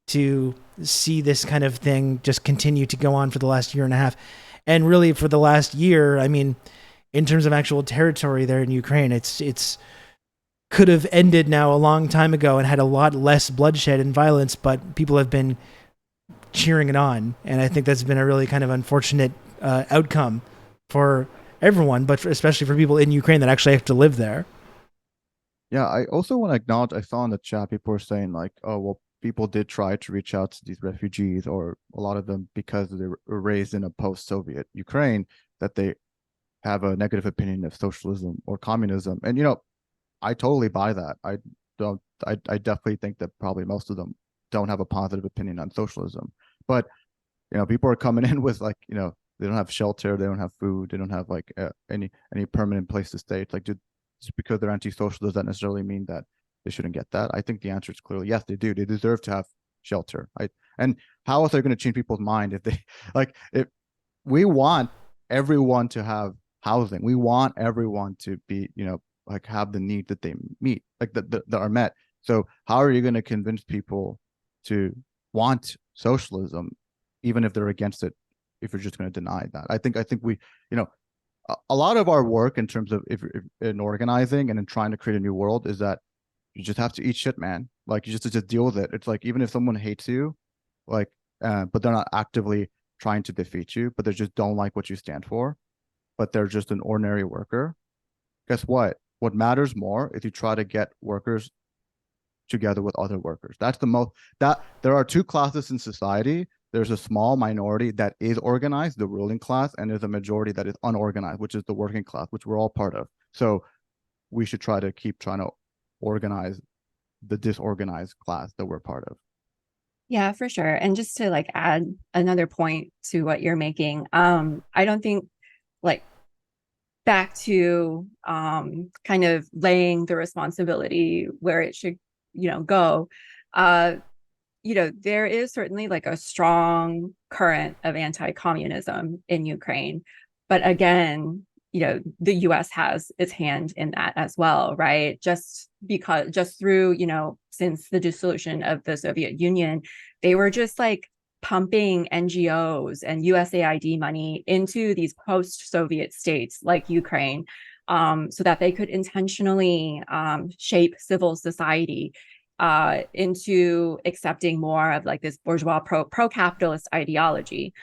to see this kind of thing just continue to go on for the last year and a half. And really for the last year, I mean, in terms of actual territory there in Ukraine, it's could have ended now a long time ago and had a lot less bloodshed and violence, but people have been cheering it on. And I think that's been a really kind of unfortunate outcome for everyone, but especially for people in Ukraine that actually have to live there. Yeah, I also want to acknowledge, I saw in the chat people were saying like, oh, well, people did try to reach out to these refugees, or a lot of them, because they were raised in a post-Soviet Ukraine, that they have a negative opinion of socialism or communism. And, I totally buy that. I definitely think that probably most of them don't have a positive opinion on socialism. But, people are coming in with like, they don't have shelter, they don't have food, they don't have like any permanent place to stay. It's like, dude, just because they're anti-social, does that necessarily mean that they shouldn't get that? I think the answer is clearly yes, they do. They deserve to have shelter. And how else are they going to change people's mind if they if we want everyone to have housing, we want everyone to be, have the need that they meet, that are met. So how are you going to convince people to want socialism, even if they're against it, if you're just going to deny that? I think we, a lot of our work in terms of if in organizing and in trying to create a new world is that you just have to eat shit, man. Like, you just deal with it. It's like, even if someone hates you, like, but they're not actively trying to defeat you, but they just don't like what you stand for, but they're just an ordinary worker. Guess what? What matters more is you try to get workers together with other workers. That's the most, that there are two classes in society. There's a small minority that is organized, the ruling class, and there's a majority that is unorganized, which is the working class, which we're all part of. So we should try to keep trying to organize the disorganized class that we're part of. Yeah, for sure. And just to like add another point to what you're making, I don't think like back to kind of laying the responsibility where it should, go. there is certainly like a strong current of anti-communism in Ukraine. But again, the US has its hand in that as well, right? Just through, since the dissolution of the Soviet Union, they were just like pumping NGOs and USAID money into these post-Soviet states like Ukraine, so that they could intentionally shape civil society into accepting more of like this bourgeois pro-capitalist ideology.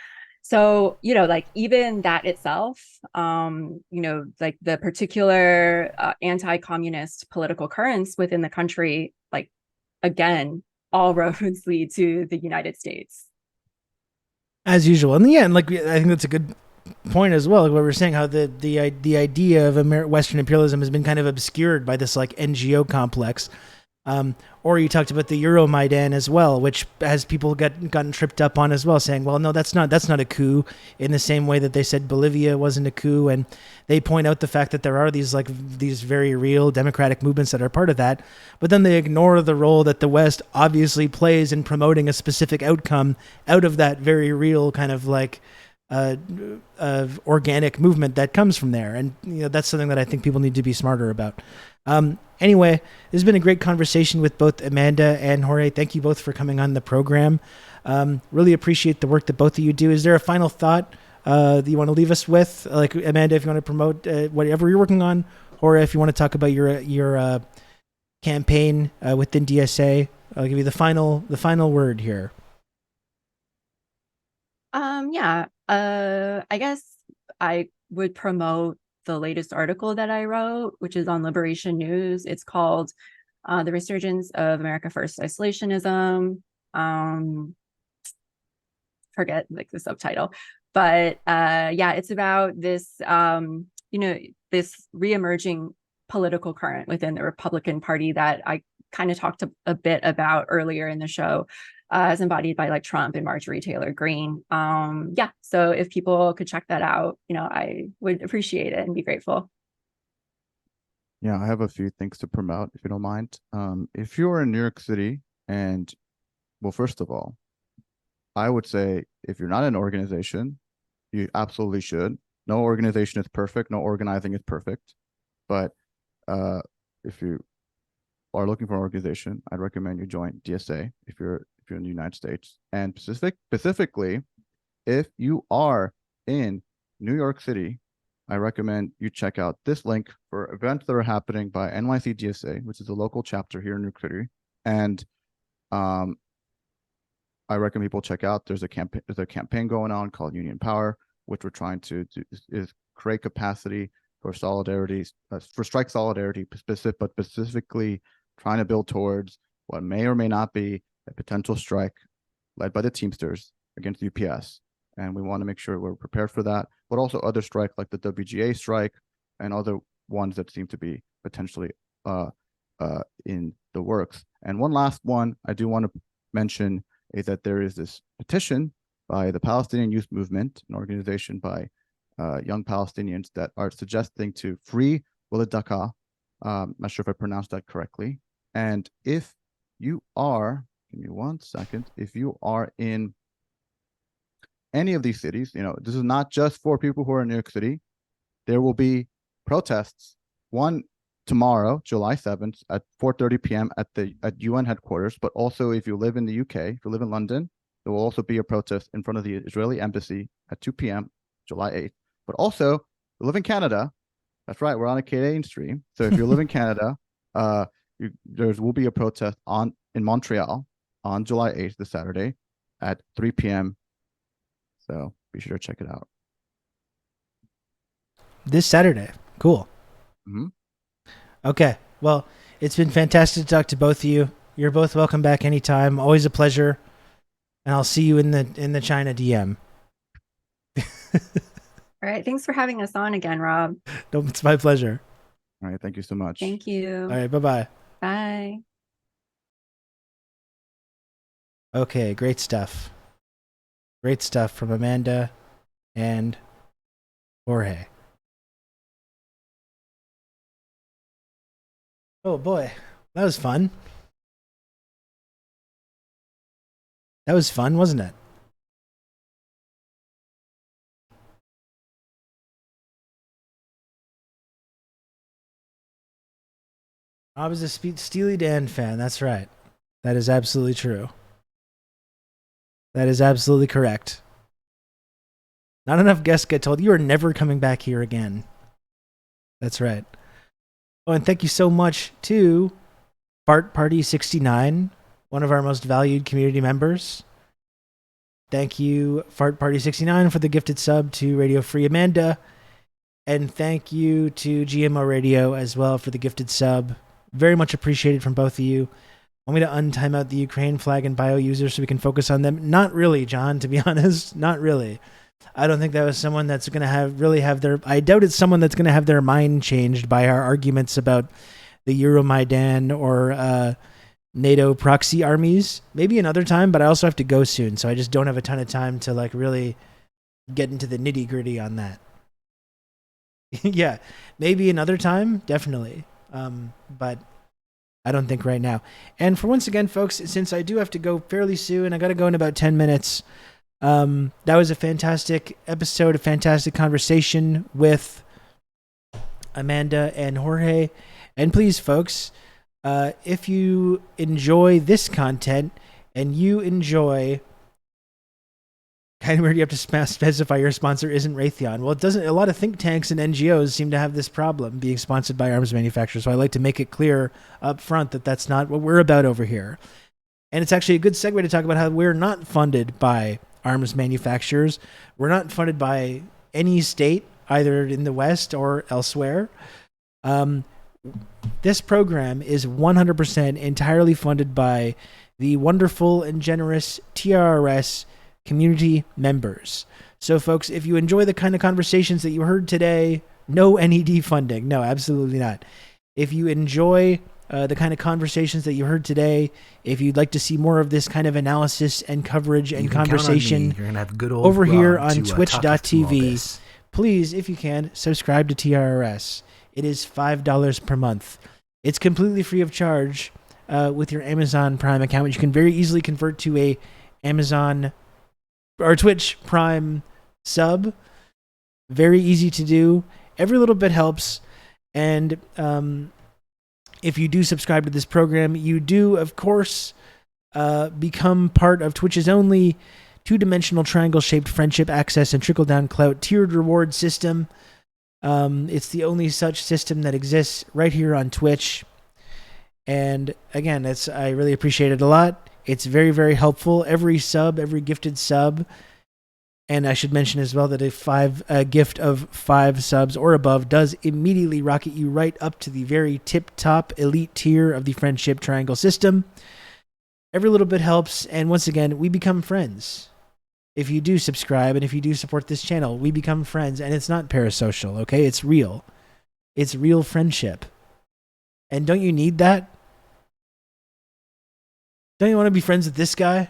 So, like even that itself, like the particular anti-communist political currents within the country, like again, all roads lead to the United States. As usual. And yeah, and like I think that's a good point as well. Like what we were saying, how the idea of Western imperialism has been kind of obscured by this like NGO complex. Or you talked about the Euromaidan as well, which has people gotten tripped up on as well, saying, well, no, that's not a coup, in the same way that they said Bolivia wasn't a coup. And they point out the fact that there are these very real democratic movements that are part of that, but then they ignore the role that the West obviously plays in promoting a specific outcome out of that very real kind of like organic movement that comes from there. And that's something that I think people need to be smarter about. Anyway, this has been a great conversation with both Amanda and Jorge. Thank you both for coming on the program. Really appreciate the work that both of you do. Is there a final thought that you want to leave us with? Like Amanda, if you want to promote whatever you're working on, Jorge, if you want to talk about your campaign within DSA, I'll give you the final word here. Yeah. I guess I would promote the latest article that I wrote, which is on Liberation News. It's called The Resurgence of America First Isolationism. Forget like the subtitle. But yeah, it's about this, this reemerging political current within the Republican Party that I kind of talked a bit about earlier in the show, as embodied by like Trump and Marjorie Taylor Greene. Yeah, so if people could check that out, I would appreciate it and be grateful. Yeah, I have a few things to promote, if you don't mind. If you're in New York City, and well, first of all, I would say if you're not an organization, you absolutely should. No organization is perfect. No organizing is perfect. But if you are looking for an organization, I'd recommend you join DSA if you're in the United States. And specifically, if you are in New York City, I recommend you check out this link for events that are happening by NYC DSA, which is a local chapter here in New York City. And I recommend people check out. There's a campaign going on called Union Power, which we're trying to do is create capacity for solidarity, for strike solidarity, but specifically trying to build towards what may or may not be a potential strike led by the Teamsters against UPS. And we want to make sure we're prepared for that, but also other strike like the WGA strike and other ones that seem to be potentially in the works. And one last one I do want to mention is that there is this petition by the Palestinian Youth Movement, an organization by young Palestinians that are suggesting to free Walid Daqqa. Not sure if I pronounced that correctly. And if you are, give me 1 second, if you are in any of these cities, this is not just for people who are in New York City. There will be protests. One tomorrow, July 7th at 4:30 p.m. at UN headquarters. But also, if you live in the UK, if you live in London, there will also be a protest in front of the Israeli embassy at 2 p.m. July 8th. But also, if you live in Canada, that's right, we're on a Canadian stream. So if you live in Canada, there will be a protest in Montreal on July 8th, this Saturday, at 3 p.m. So be sure to check it out. This Saturday. Cool. Mm-hmm. Okay. Well, it's been fantastic to talk to both of you. You're both welcome back anytime. Always a pleasure. And I'll see you in the China DM. All right. Thanks for having us on again, Rob. No, it's my pleasure. All right. Thank you so much. Thank you. All right. Bye-bye. Bye. Okay. Great stuff. Great stuff from Amanda and Jorge. Oh boy, that was fun. That was fun, wasn't it? I was a Steely Dan fan. That's right. That is absolutely true. That is absolutely correct. Not enough guests get told you are never coming back here again. That's right. Oh, and thank you so much to Fart Party 69, one of our most valued community members. Thank you, Fart Party 69, for the gifted sub to Radio Free Amanda. And thank you to GMO Radio as well for the gifted sub. Very much appreciated from both of you. Want me to untime out the Ukraine flag and bio users so we can focus on them? Not really, John, to be honest. Not really. I don't think that was someone that's going to have their... I doubt it's someone that's going to have their mind changed by our arguments about the Euromaidan or NATO proxy armies. Maybe another time, but I also have to go soon, so I just don't have a ton of time to like really get into the nitty-gritty on that. Yeah, maybe another time, definitely. But I don't think right now. And for once again, folks, since I do have to go fairly soon, I got to go in about 10 minutes. That was a fantastic episode, a fantastic conversation with Amanda and Jorge. And please, folks, if you enjoy this content and you enjoy... Kind of weird you have to specify your sponsor isn't Raytheon. Well, it doesn't. A lot of think tanks and NGOs seem to have this problem being sponsored by arms manufacturers. So I like to make it clear up front that that's not what we're about over here. And it's actually a good segue to talk about how we're not funded by arms manufacturers. We're not funded by any state, either in the West or elsewhere. This program is 100% entirely funded by the wonderful and generous TRRS community members. So folks, if you enjoy the kind of conversations that you heard today, no NED funding. No, absolutely not. If you enjoy the kind of conversations that you heard today, if you'd like to see more of this kind of analysis and coverage and conversation You're gonna have good old over here Rob on to, twitch.tv, please, if you can, subscribe to TRRS. It is $5 per month. It's completely free of charge with your Amazon Prime account, which you can very easily convert to a Amazon or Twitch Prime sub. Very easy to do. Every little bit helps. And if you do subscribe to this program, you do, of course, become part of Twitch's only two-dimensional triangle-shaped friendship access and trickle-down clout tiered reward system. It's the only such system that exists right here on Twitch. And again, I really appreciate it a lot. It's very, very helpful. Every gifted sub, and I should mention as well that a gift of 5 subs or above does immediately rocket you right up to the very tip-top elite tier of the friendship triangle system. Every little bit helps, and once again, we become friends. If you do subscribe and if you do support this channel, we become friends, and it's not parasocial, okay? It's real. It's real friendship. And don't you need that? Don't you want to be friends with this guy?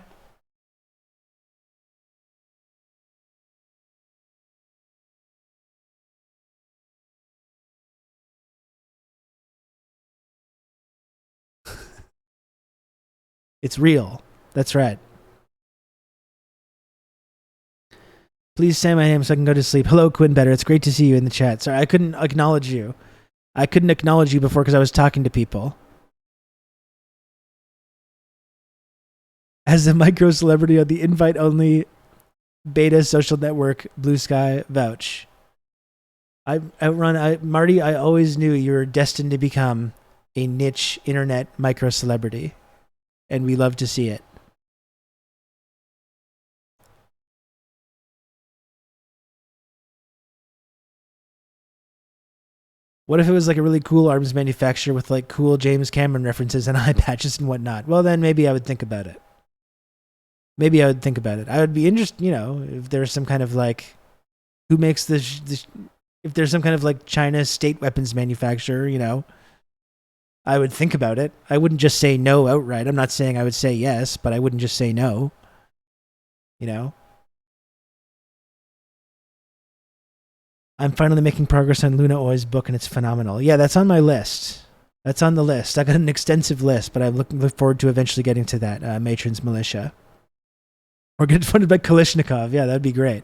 It's real. That's right. Please say my name so I can go to sleep. Hello, Quinn Better. It's great to see you in the chat. Sorry, I couldn't acknowledge you. I couldn't acknowledge you before because I was talking to people. As a micro celebrity on the invite-only beta social network, Blue Sky Vouch. Marty, I always knew you were destined to become a niche internet micro celebrity, and we love to see it. What if it was like a really cool arms manufacturer with like cool James Cameron references and eye patches and whatnot? Well, then maybe I would think about it. I would be interested, if there's some kind of like, who makes this, if there's some kind of like China state weapons manufacturer, I would think about it. I wouldn't just say no outright. I'm not saying I would say yes, but I wouldn't just say no. I'm finally making progress on Luna Oi's book, and it's phenomenal. Yeah, that's on my list. That's on the list. I got an extensive list, but I look forward to eventually getting to that. Matron's Militia. Or get funded by Kalishnikov. Yeah, that'd be great.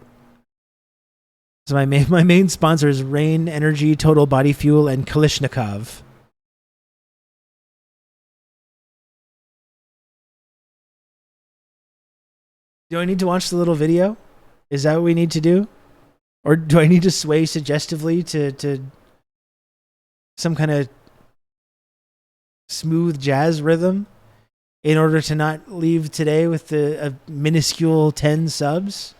So my main sponsor is Rain Energy, Total Body Fuel, and Kalishnikov. Do I need to watch the little video? Is that what we need to do? Or do I need to sway suggestively to some kind of smooth jazz rhythm in order to not leave today with a minuscule 10 subs?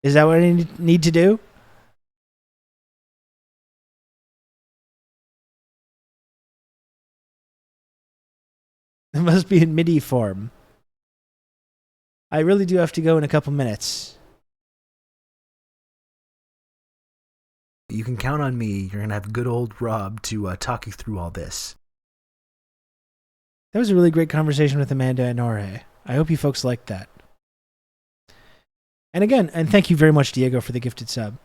Is that what I need to do? It must be in MIDI form. I really do have to go in a couple minutes. You can count on me. You're going to have good old Rob to talk you through all this. That was a really great conversation with Amanda and Jorge. I hope you folks liked that. And again, and thank you very much, Diego, for the gifted sub.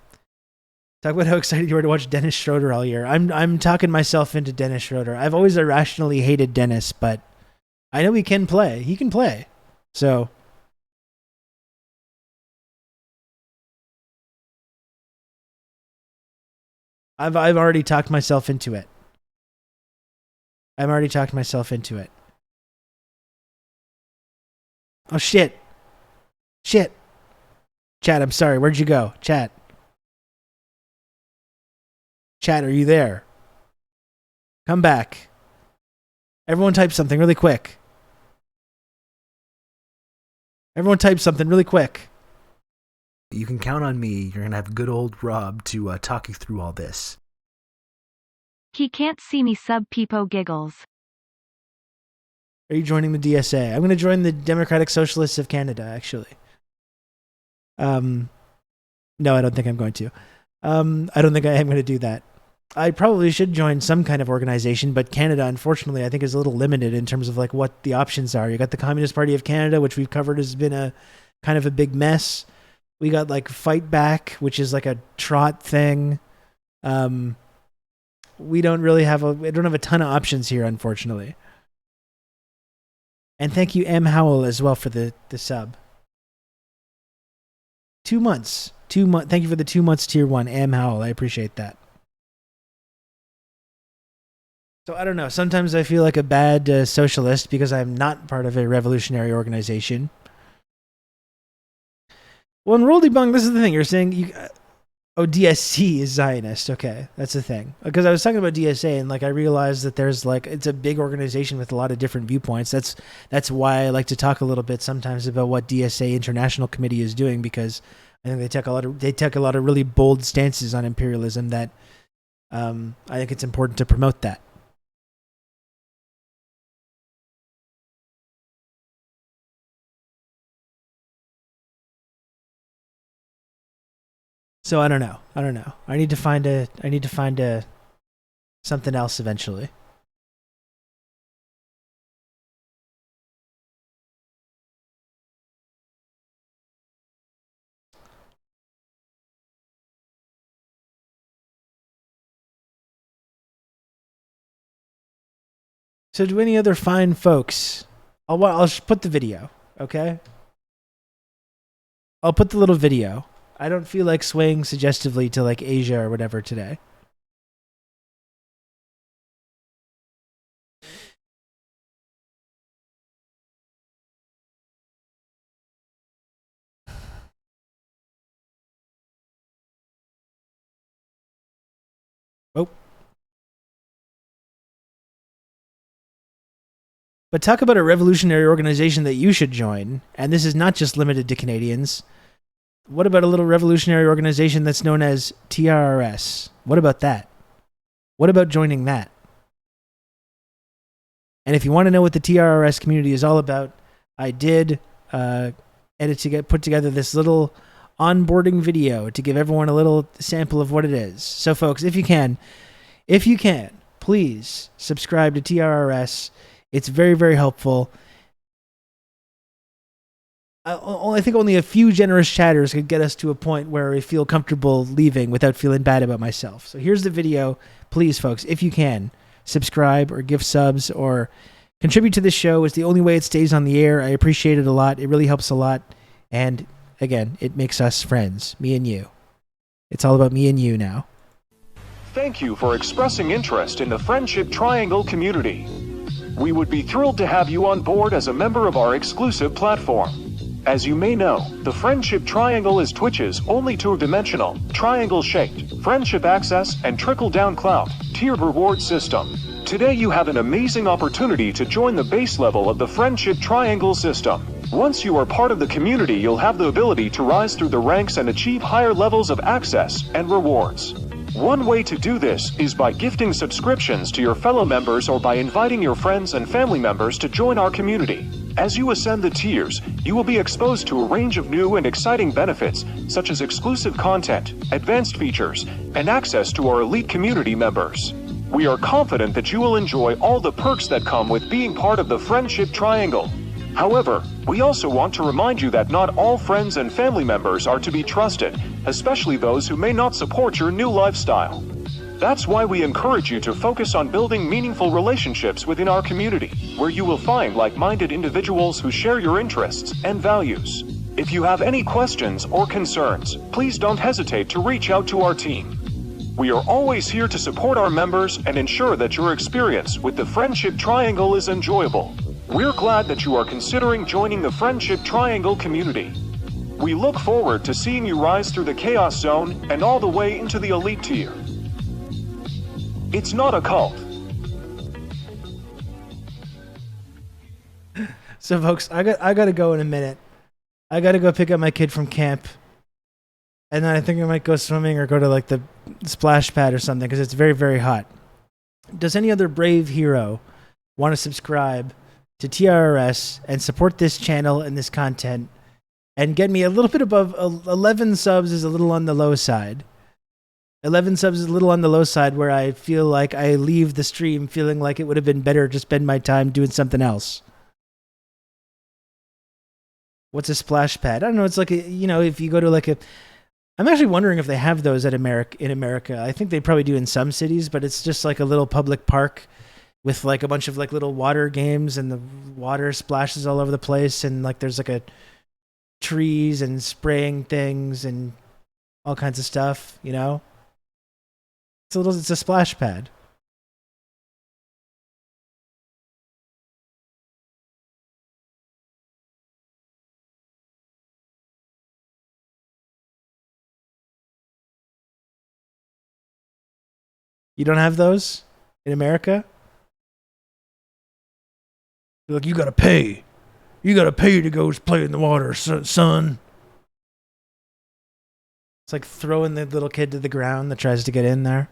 Talk about how excited you were to watch Dennis Schroeder all year. I'm talking myself into Dennis Schroeder. I've always irrationally hated Dennis, but I know he can play. He can play. So I've already talked myself into it. Oh, shit. Shit. Chat, I'm sorry. Where'd you go? Chat, are you there? Come back. Everyone type something really quick. You can count on me. You're going to have good old Rob to talk you through all this. He can't see me sub Peepo giggles. Are you joining the DSA? I'm going to join the Democratic Socialists of Canada, actually. No, I don't think I'm going to. I don't think I am going to do that. I probably should join some kind of organization, but Canada, unfortunately, I think is a little limited in terms of like what the options are. You got the Communist Party of Canada, which we've covered has been a kind of a big mess. We got like Fight Back, which is like a trot thing. We don't have a ton of options here, unfortunately. And thank you, M. Howell, as well for the sub. 2 months. Thank you for the 2 months tier 1, M. Howell. I appreciate that. So I don't know. Sometimes I feel like a bad socialist because I'm not part of a revolutionary organization. Well, in Roll Debunk, this is the thing. You're saying DSC is Zionist. Okay, that's the thing. Because I was talking about DSA and like I realized that there's like it's a big organization with a lot of different viewpoints. That's why I like to talk a little bit sometimes about what DSA International Committee is doing, because I think they take a lot of really bold stances on imperialism that I think it's important to promote that. So I don't know. I need to find a something else eventually. So do any other fine folks? I'll just put the video, okay? I'll put the little video. I don't feel like swaying suggestively to like Asia or whatever today. Oh. But talk about a revolutionary organization that you should join, and this is not just limited to Canadians. What about a little revolutionary organization that's known as TRRS? What about that? What about joining that? And if you want to know what the TRRS community is all about, I did put together this little onboarding video to give everyone a little sample of what it is. So folks, if you can, please subscribe to TRRS. It's very, very helpful. I think only a few generous chatters could get us to a point where I feel comfortable leaving without feeling bad about myself. So here's the video. Please, folks, if you can, subscribe or give subs or Contribute to this show. It's the only way it stays on the air. I appreciate it a lot. It really helps a lot. And again, it makes us friends, me and you. It's all about me and you now. Thank you for expressing interest in the Friendship Triangle community. We would be thrilled to have you on board as a member of our exclusive platform. As you may know, the Friendship Triangle is Twitch's only two-dimensional, triangle-shaped, friendship access and trickle-down clout, tiered reward system. Today you have an amazing opportunity to join the base level of the Friendship Triangle system. Once you are part of the community, you'll have the ability to rise through the ranks and achieve higher levels of access and rewards. One way to do this is by gifting subscriptions to your fellow members or by inviting your friends and family members to join our community. As you ascend the tiers, you will be exposed to a range of new and exciting benefits, such as exclusive content, advanced features, and access to our elite community members. We are confident that you will enjoy all the perks that come with being part of the Friendship Triangle. However, we also want to remind you that not all friends and family members are to be trusted, especially those who may not support your new lifestyle. That's why we encourage you to focus on building meaningful relationships within our community, where you will find like-minded individuals who share your interests and values. If you have any questions or concerns, please don't hesitate to reach out to our team. We are always here to support our members and ensure that your experience with the Friendship Triangle is enjoyable. We're glad that you are considering joining the Friendship Triangle community. We look forward to seeing you rise through the Chaos Zone and all the way into the Elite tier. It's not a cult. So, folks, I got to go in a minute. I got to go pick up my kid from camp. And then I think I might go swimming or go to like the splash pad or something because it's very, very hot. Does any other brave hero want to subscribe to TRRS and support this channel and this content and get me a little bit above 11 subs is a little on the low side. 11 subs is a little on the low side where I feel like I leave the stream feeling like it would have been better to spend my time doing something else. What's a splash pad? I don't know. It's like, if you go to like a... I'm actually wondering if they have those in America. I think they probably do in some cities, but it's just like a little public park with like a bunch of like little water games and the water splashes all over the place. And like there's like a trees and spraying things and all kinds of stuff, It's a splash pad. You don't have those in America? Look, you gotta pay. You gotta pay to go play in the water, son. It's like throwing the little kid to the ground that tries to get in there.